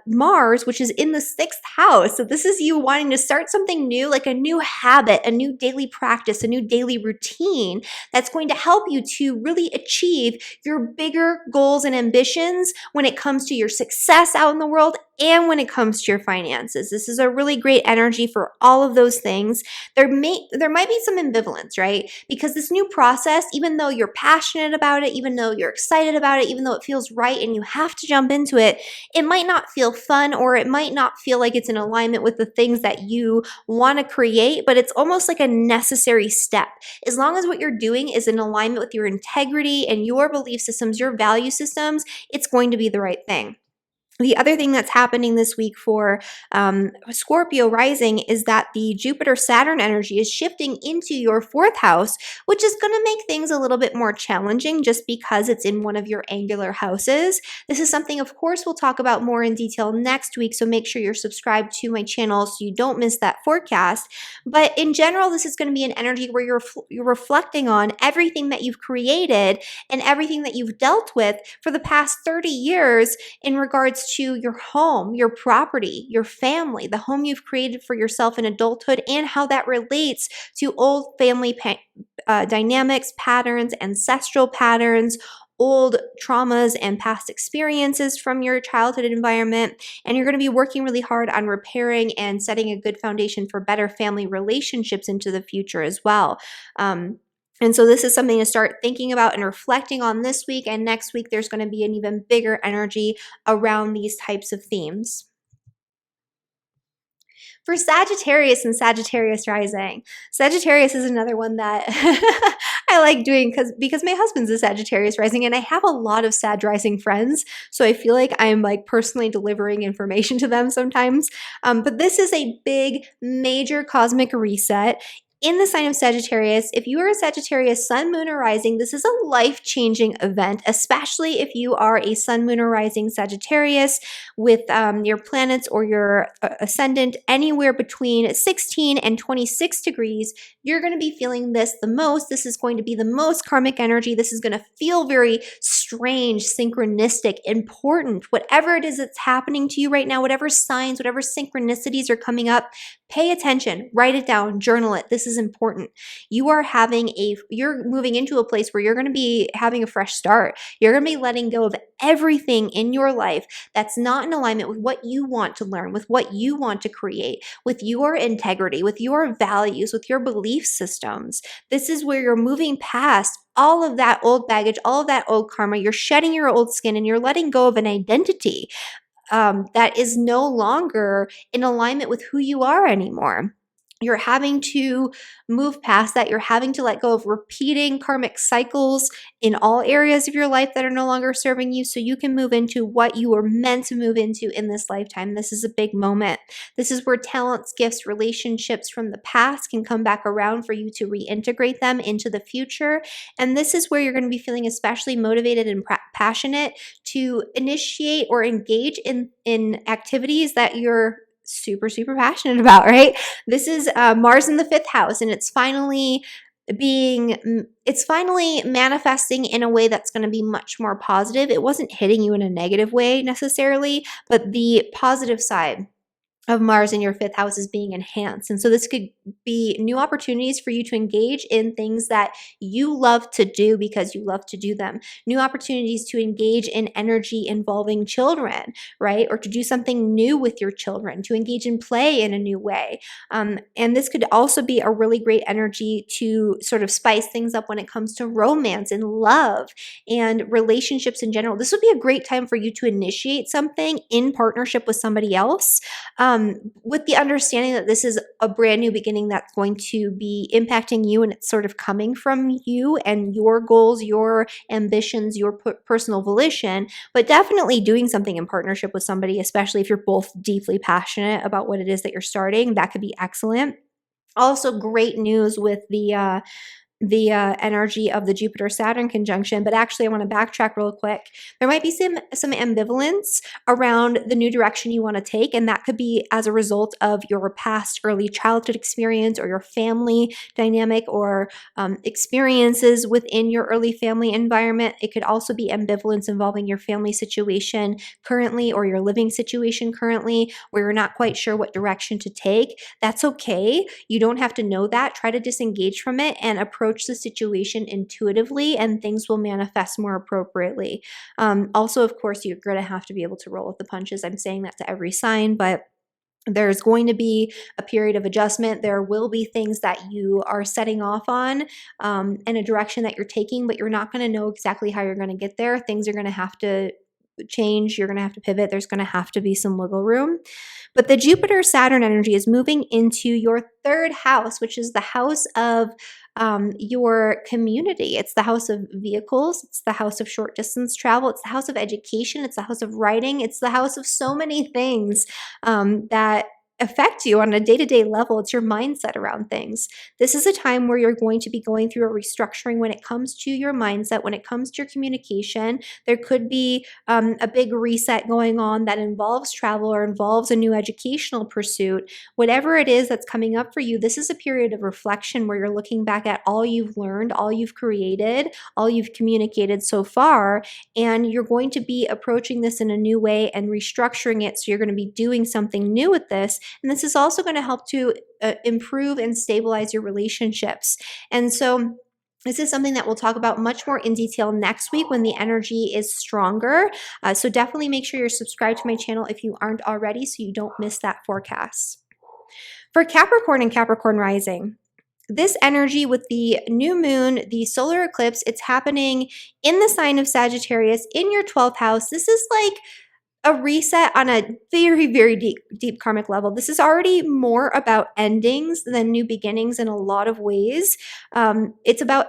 Mars, which is in the 6th house. So this is you wanting to start something new, like a new habit, a new daily practice, a new daily routine that's going to help you to really achieve your bigger goals and ambitions when it comes to your success out in the world and when it comes to your finances. This is a really great energy for all of those things. There might be some ambivalence, right? Because this new process, even though you're passionate about it, even though you're excited about it, even though it feels right and you have to jump into it, it might not feel fun, or it might not feel like it's in alignment with the things that you want to create, but it's almost like a necessary step. As long as what you're doing is in alignment with your integrity and your belief systems, your value systems, it's going to be the right thing. The other thing that's happening this week for Scorpio rising is that the Jupiter-Saturn energy is shifting into your 4th house, which is going to make things a little bit more challenging just because it's in one of your angular houses. This is something, of course, we'll talk about more in detail next week, so make sure you're subscribed to my channel so you don't miss that forecast. But in general, this is going to be an energy where you're reflecting on everything that you've created and everything that you've dealt with for the past 30 years in regards to your home, your property, your family, the home you've created for yourself in adulthood, and how that relates to old family dynamics, patterns, ancestral patterns, old traumas and past experiences from your childhood environment. And you're going to be working really hard on repairing and setting a good foundation for better family relationships into the future as well. And so this is something to start thinking about and reflecting on this week. And next week, there's going to be an even bigger energy around these types of themes. For Sagittarius and Sagittarius rising, Sagittarius is another one that I like doing because my husband's a Sagittarius rising, and I have a lot of Sag rising friends, so I feel like I'm like personally delivering information to them sometimes. But this is a big, major cosmic reset in the sign of Sagittarius. If you are a Sagittarius sun, moon, or rising, this is a life-changing event, especially if you are a sun, moon, or rising Sagittarius with your planets or your ascendant anywhere between 16 and 26 degrees. You're going to be feeling this the most. This is going to be the most karmic energy. This is going to feel very strong strange, synchronistic, important, whatever it is that's happening to you right now, whatever signs, whatever synchronicities are coming up, pay attention, write it down, journal it. This is important. You're moving into a place where you're going to be having a fresh start. You're going to be letting go of everything in your life that's not in alignment with what you want to learn, with what you want to create, with your integrity, with your values, with your belief systems. This is where you're moving past all of that old baggage, all of that old karma. You're shedding your old skin and you're letting go of an identity that is no longer in alignment with who you are anymore. You're having to move past that. You're having to let go of repeating karmic cycles in all areas of your life that are no longer serving you so you can move into what you were meant to move into in this lifetime. This is a big moment. This is where talents, gifts, relationships from the past can come back around for you to reintegrate them into the future. And this is where you're going to be feeling especially motivated and passionate to initiate or engage in activities that you're super, super passionate about, right? This is Mars in the 5th house, and it's finally manifesting in a way that's going to be much more positive. It wasn't hitting you in a negative way necessarily, but the positive side of Mars in your 5th house is being enhanced. And so this could be new opportunities for you to engage in things that you love to do because you love to do them. New opportunities to engage in energy involving children, right? Or to do something new with your children, to engage in play in a new way. And this could also be a really great energy to sort of spice things up when it comes to romance and love and relationships in general. This would be a great time for you to initiate something in partnership with somebody else. With the understanding that this is a brand new beginning that's going to be impacting you and it's sort of coming from you and your goals, your ambitions, your personal volition, but definitely doing something in partnership with somebody, especially if you're both deeply passionate about what it is that you're starting, that could be excellent. Also, great news with the energy of the Jupiter-Saturn conjunction, but actually I want to backtrack real quick. There might be some ambivalence around the new direction you want to take, and that could be as a result of your past early childhood experience or your family dynamic or experiences within your early family environment. It could also be ambivalence involving your family situation currently or your living situation currently where you're not quite sure what direction to take. That's okay. You don't have to know that. Try to disengage from it and approach the situation intuitively, and things will manifest more appropriately. Also, of course, you're going to have to be able to roll with the punches. I'm saying that to every sign, but there's going to be a period of adjustment. There will be things that you are setting off on in a direction that you're taking, but you're not going to know exactly how you're going to get there. Things are going to have to change. You're going to have to pivot. There's going to have to be some wiggle room. But the Jupiter-Saturn energy is moving into your 3rd house, which is the house of your community. It's the house of vehicles. It's the house of short distance travel. It's the house of education. It's the house of writing. It's the house of so many things that affect you on a day-to-day level. It's your mindset around things. This is a time where you're going to be going through a restructuring when it comes to your mindset, when it comes to your communication. There could be a big reset going on that involves travel or involves a new educational pursuit. Whatever it is that's coming up for you, this is a period of reflection where you're looking back at all you've learned, all you've created, all you've communicated so far, and you're going to be approaching this in a new way and restructuring it. So you're going to be doing something new with this. And this is also going to help to improve and stabilize your relationships. And so this is something that we'll talk about much more in detail next week when the energy is stronger. So definitely make sure you're subscribed to my channel if you aren't already so you don't miss that forecast. For Capricorn and Capricorn rising, this energy with the new moon, the solar eclipse, it's happening in the sign of Sagittarius in your 12th house. This is like a reset on a very, very deep karmic level. This is already more about endings than new beginnings in a lot of ways. It's about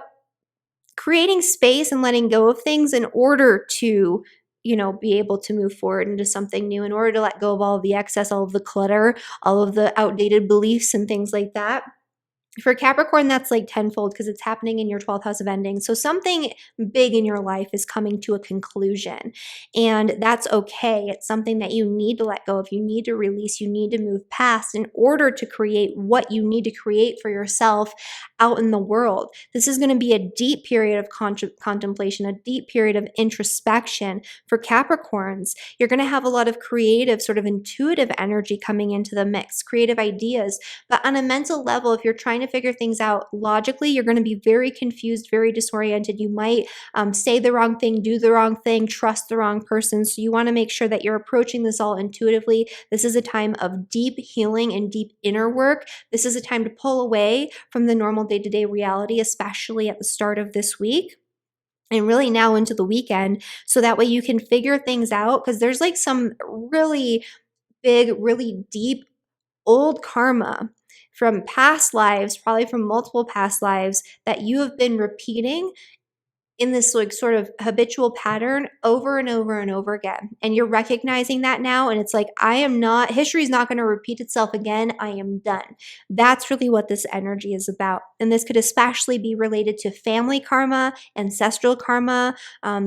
creating space and letting go of things in order to, be able to move forward into something new, in order to let go of all of the excess, all of the clutter, all of the outdated beliefs and things like that. For Capricorn, that's like tenfold because it's happening in your 12th house of ending. So something big in your life is coming to a conclusion, and that's okay. It's something that you need to let go of. You need to release. You need to move past in order to create what you need to create for yourself out in the world. This is going to be a deep period of contemplation, a deep period of introspection for Capricorns. You're going to have a lot of creative, sort of intuitive energy coming into the mix, creative ideas. But on a mental level, if you're trying to figure things out logically, you're going to be very confused, very disoriented. You might say the wrong thing, do the wrong thing, trust the wrong person. So you want to make sure that you're approaching this all intuitively. This is a time of deep healing and deep inner work. This is a time to pull away from the normal day-to-day reality, especially at the start of this week and really now into the weekend. So that way you can figure things out, because there's like some really big, really deep old karma from past lives, probably from multiple past lives, that you have been repeating in this like sort of habitual pattern over and over and over again. And you're recognizing that now. And it's like, history is not going to repeat itself again. I am done. That's really what this energy is about. And this could especially be related to family karma, ancestral karma,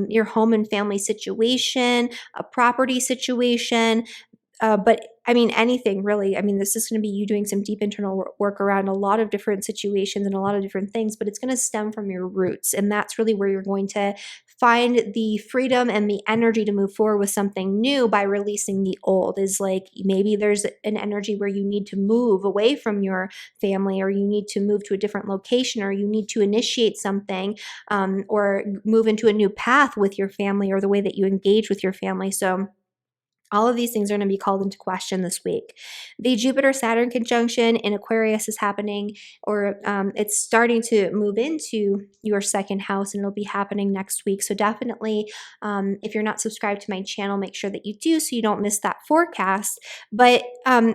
your home and family situation, a property situation. But I mean, anything really. I mean, this is going to be you doing some deep internal work around a lot of different situations and a lot of different things, but it's going to stem from your roots. And that's really where you're going to find the freedom and the energy to move forward with something new by releasing the old. Is like maybe there's an energy where you need to move away from your family, or you need to move to a different location, or you need to initiate something, or move into a new path with your family, or the way that you engage with your family. So all of these things are going to be called into question this week. The Jupiter-Saturn conjunction in Aquarius is happening, or it's starting to move into your second house, and it'll be happening next week. So definitely, if you're not subscribed to my channel, make sure that you do so you don't miss that forecast. But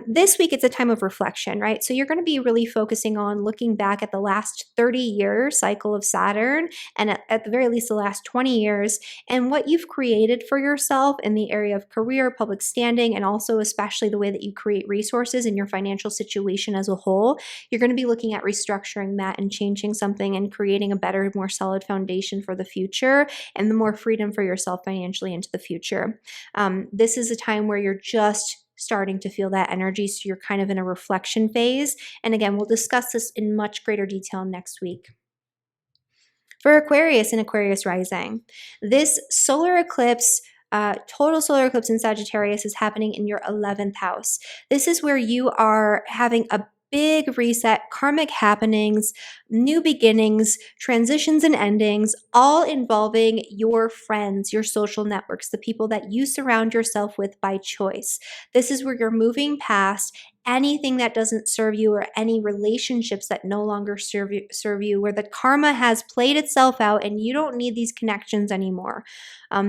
this week, it's a time of reflection, right? So you're going to be really focusing on looking back at the last 30-year cycle of Saturn, and at the very least, the last 20 years, and what you've created for yourself in the area of career, public standing, and also especially the way that you create resources in your financial situation as a whole. You're going to be looking at restructuring that and changing something and creating a better, more solid foundation for the future, and the more freedom for yourself financially into the future. This is a time where you're just starting to feel that energy, so you're kind of in a reflection phase. And again, we'll discuss this in much greater detail next week. For Aquarius and Aquarius rising, this solar eclipse, total solar eclipse in Sagittarius, is happening in your 11th house. This is where you are having a big reset, karmic happenings, new beginnings, transitions and endings, all involving your friends, your social networks, the people that you surround yourself with by choice. This is where you're moving past anything that doesn't serve you, or any relationships that no longer serve you, where the karma has played itself out and you don't need these connections anymore.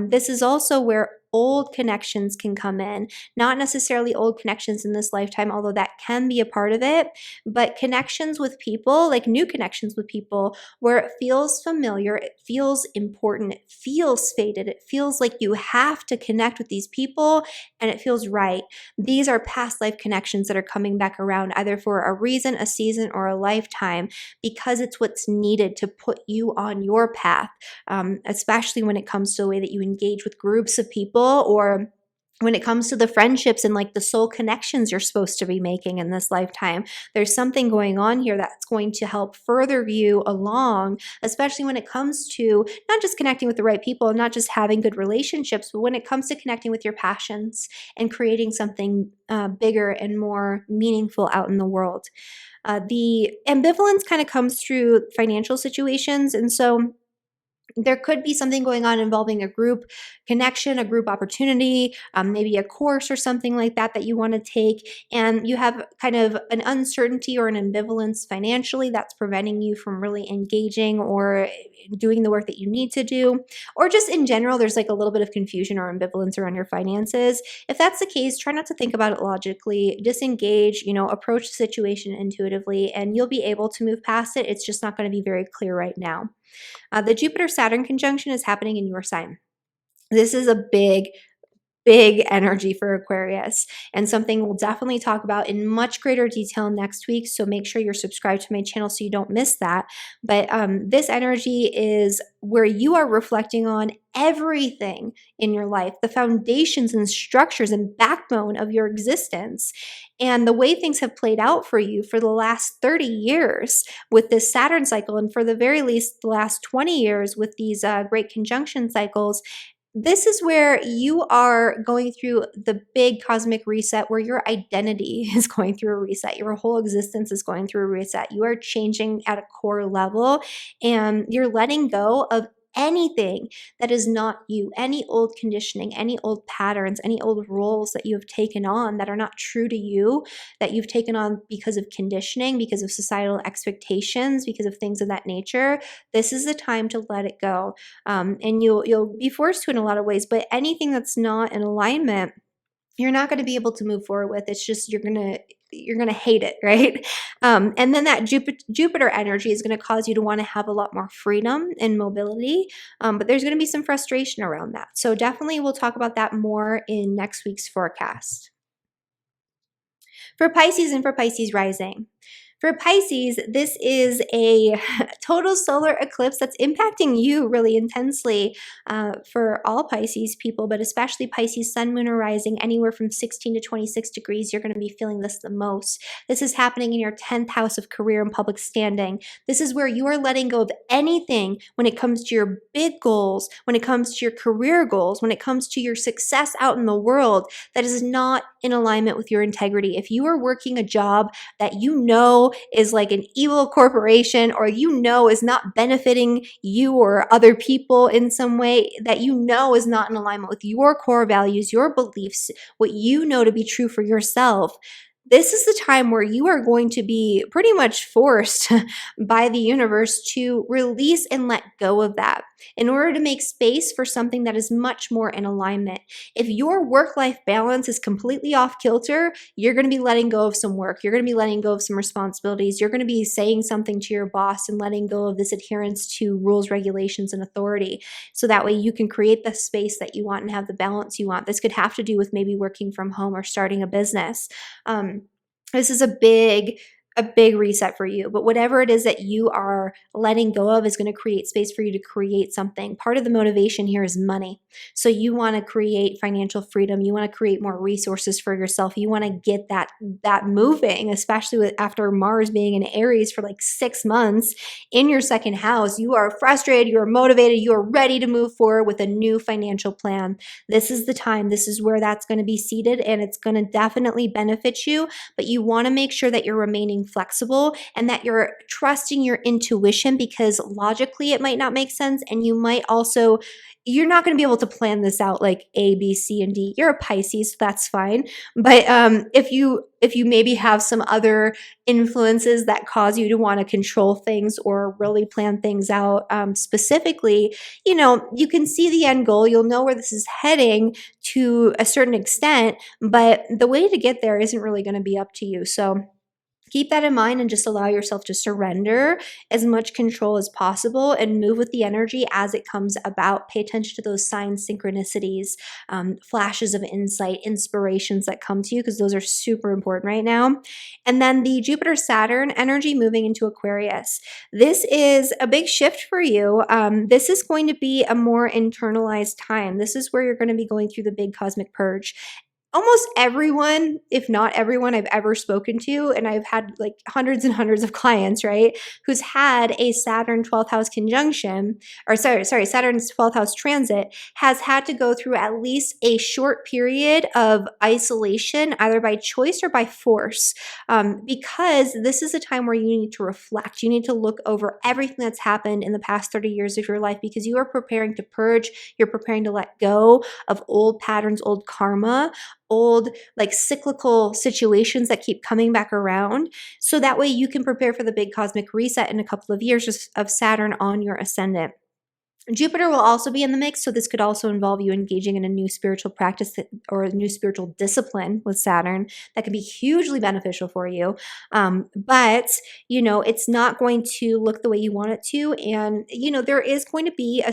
This is also where old connections can come in, not necessarily old connections in this lifetime, although that can be a part of it, but connections with people, like new connections with people, where it feels familiar, it feels important, it feels fated, it feels like you have to connect with these people, and it feels right. These are past life connections that are coming back around, either for a reason, a season, or a lifetime, because it's what's needed to put you on your path, especially when it comes to the way that you engage with groups of people, or when it comes to the friendships and like the soul connections you're supposed to be making in this lifetime. There's something going on here that's going to help further you along, especially when it comes to not just connecting with the right people and not just having good relationships, but when it comes to connecting with your passions and creating something bigger and more meaningful out in the world. The ambivalence kind of comes through financial situations, and so there could be something going on involving a group connection, a group opportunity, maybe a course or something like that that you want to take, and you have kind of an uncertainty or an ambivalence financially that's preventing you from really engaging or doing the work that you need to do, or just in general, there's like a little bit of confusion or ambivalence around your finances. If that's the case, try not to think about it logically, disengage, approach the situation intuitively, and you'll be able to move past it. It's just not going to be very clear right now. The Jupiter-Saturn conjunction is happening in your sign. This is a big big energy for Aquarius, and something we'll definitely talk about in much greater detail next week. So make sure you're subscribed to my channel so you don't miss that. But this energy is where you are reflecting on everything in your life, the foundations and structures and backbone of your existence, and the way things have played out for you for the last 30 years with this Saturn cycle, and for the very least the last 20 years with these great conjunction cycles. This is where you are going through the big cosmic reset, where your identity is going through a reset. Your whole existence is going through a reset. You are changing at a core level, and you're letting go of anything that is not you, any old conditioning, any old patterns, any old roles that you have taken on that are not true to you, that you've taken on because of conditioning, because of societal expectations, because of things of that nature. This is the time to let it go. And you'll be forced to in a lot of ways, but anything that's not in alignment, you're not going to be able to move forward with. It's just you're gonna hate it, right? And then that Jupiter energy is going to cause you to want to have a lot more freedom and mobility, but there's going to be some frustration around that. So definitely we'll talk about that more in next week's forecast. For Pisces and for Pisces rising. For Pisces, this is a total solar eclipse that's impacting you really intensely, for all Pisces people, but especially Pisces sun, moon, or rising, anywhere from 16 to 26 degrees. You're going to be feeling this the most. This is happening in your 10th house of career and public standing. This is where you are letting go of anything when it comes to your big goals, when it comes to your career goals, when it comes to your success out in the world that is not in alignment with your integrity. If you are working a job that you know is like an evil corporation, or you know is not benefiting you or other people in some way, that you know is not in alignment with your core values, your beliefs, what you know to be true for yourself, this is the time where you are going to be pretty much forced by the universe to release and let go of that in order to make space for something that is much more in alignment. If your work-life balance is completely off kilter, you're going to be letting go of some work. You're going to be letting go of some responsibilities. You're going to be saying something to your boss and letting go of this adherence to rules, regulations, and authority. So that way you can create the space that you want and have the balance you want. This could have to do with maybe working from home or starting a business. This is a big reset for you, but whatever it is that you are letting go of is going to create space for you to create something. Part of the motivation here is money. So you want to create financial freedom. You want to create more resources for yourself. You want to get that moving, especially after Mars being in Aries for like 6 months in your second house. You are frustrated, you are motivated, you are ready to move forward with a new financial plan. This is the time. This is where that's going to be seated, and it's going to definitely benefit you, but you want to make sure that you're remaining flexible and that you're trusting your intuition, because logically it might not make sense, and you're not going to be able to plan this out like A, B, C, and D. You're a Pisces, so that's fine. But if you maybe have some other influences that cause you to want to control things or really plan things out specifically, you can see the end goal. You'll know where this is heading to a certain extent, but the way to get there isn't really going to be up to you. So keep that in mind and just allow yourself to surrender as much control as possible and move with the energy as it comes about. Pay attention to those signs, synchronicities, flashes of insight, inspirations that come to you, because those are super important right now. And then the Jupiter-Saturn energy moving into Aquarius. This is a big shift for you. This is going to be a more internalized time. This is where you're going to be going through the big cosmic purge. Almost everyone, if not everyone I've ever spoken to, and I've had like hundreds and hundreds of clients, right, who's had a Saturn 12th house conjunction, or Saturn's 12th house transit, has had to go through at least a short period of isolation, either by choice or by force, because this is a time where you need to reflect. You need to look over everything that's happened in the past 30 years of your life, because you are preparing to purge, you're preparing to let go of old patterns, old karma, old like cyclical situations that keep coming back around, so that way you can prepare for the big cosmic reset in a couple of years of Saturn on your ascendant. Jupiter will also be in the mix, so this could also involve you engaging in a new spiritual practice or a new spiritual discipline with Saturn that could be hugely beneficial for you. But, it's not going to look the way you want it to. And, there is going to be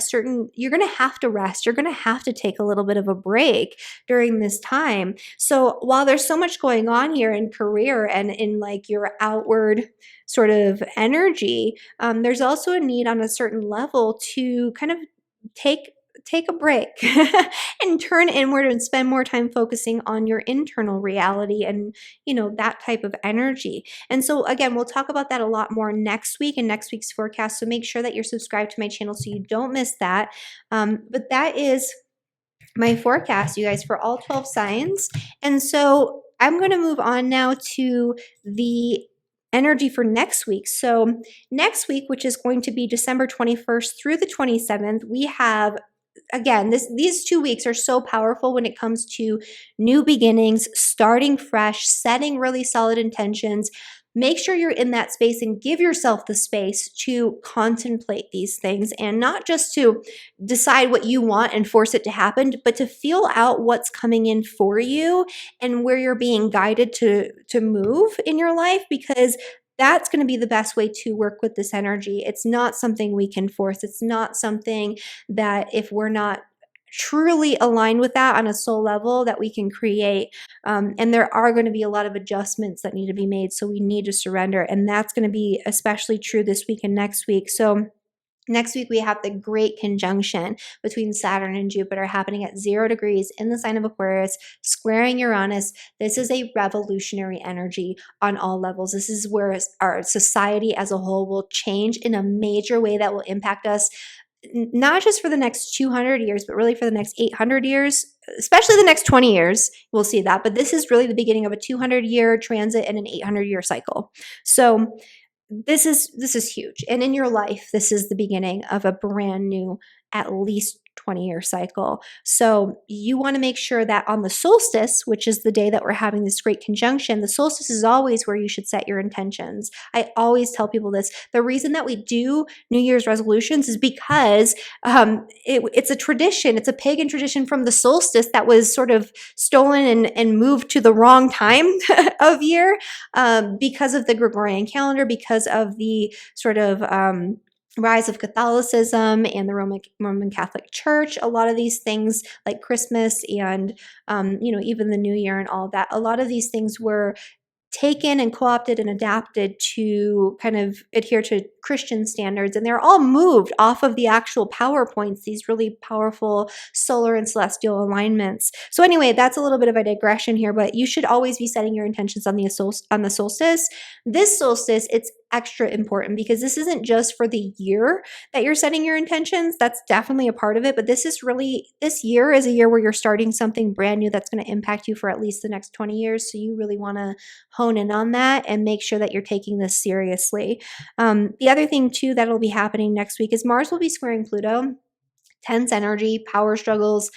you're going to have to rest. You're going to have to take a little bit of a break during this time. So while there's so much going on here in career and in like your outward sort of energy, there's also a need on a certain level to kind of take a break and turn inward and spend more time focusing on your internal reality and that type of energy. And so again, we'll talk about that a lot more next week in next week's forecast, so make sure that you're subscribed to my channel so you don't miss that. But that is my forecast, you guys, for all 12 signs. And so I'm going to move on now to the energy for next week. So next week, which is going to be December 21st through the 27th, we have, again, these 2 weeks are so powerful when it comes to new beginnings, starting fresh, setting really solid intentions. Make sure you're in that space and give yourself the space to contemplate these things, and not just to decide what you want and force it to happen, but to feel out what's coming in for you and where you're being guided to move in your life, because that's going to be the best way to work with this energy. It's not something we can force. It's not something that, if we're not truly aligned with that on a soul level, that we can create. And there are going to be a lot of adjustments that need to be made. So we need to surrender. And that's going to be especially true this week and next week. So next week, we have the great conjunction between Saturn and Jupiter happening at 0 degrees in the sign of Aquarius, squaring Uranus. This is a revolutionary energy on all levels. This is where our society as a whole will change in a major way that will impact us, not just for the next 200 years, but really for the next 800 years, especially the next 20 years. We'll see that. But this is really the beginning of a 200-year transit and an 800-year cycle. So this is huge. And in your life, this is the beginning of a brand new, at least 20-year cycle. So you want to make sure that on the solstice, which is the day that we're having this great conjunction, the solstice is always where you should set your intentions. I always tell people this. The reason that we do New Year's resolutions is because it's a tradition. It's a pagan tradition from the solstice that was sort of stolen and moved to the wrong time of year, because of the Gregorian calendar, because of the sort of rise of Catholicism and the Roman Catholic Church. A lot of these things, like Christmas and even the New Year and all that, a lot of these things were taken and co-opted and adapted to kind of adhere to Christian standards, and they're all moved off of the actual PowerPoints, these really powerful solar and celestial alignments. So anyway, that's a little bit of a digression here, but you should always be setting your intentions on the solstice. This solstice, it's extra important because this isn't just for the year that you're setting your intentions. That's definitely a part of it, but this year is a year where you're starting something brand new that's going to impact you for at least the next 20 years. So you really want to hone in on that and make sure that you're taking this seriously. The other thing too that'll be happening next week is Mars will be squaring Pluto. Tense energy, power struggles.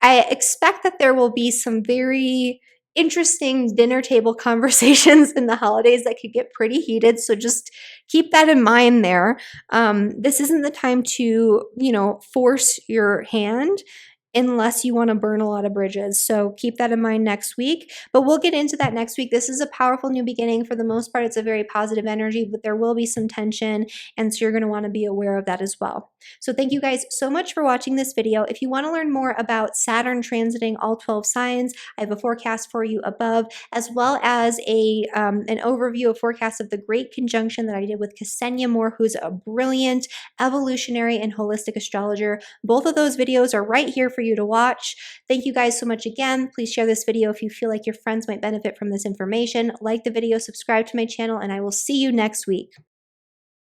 I expect that there will be some very interesting dinner table conversations in the holidays that could get pretty heated. So just keep that in mind there. This isn't the time to, force your hand unless you want to burn a lot of bridges. So keep that in mind next week. But we'll get into that next week. This is a powerful new beginning. For the most part, it's a very positive energy, but there will be some tension. And so you're going to want to be aware of that as well. So thank you guys so much for watching this video. If you want to learn more about Saturn transiting all 12 signs, I have a forecast for you above, as well as an overview of forecasts of the great conjunction that I did with Ksenia Moore, who's a brilliant evolutionary and holistic astrologer. Both of those videos are right here for you to watch. Thank you guys so much again. Please share this video if you feel like your friends might benefit from this information. Like the video, subscribe to my channel, and I will see you next week.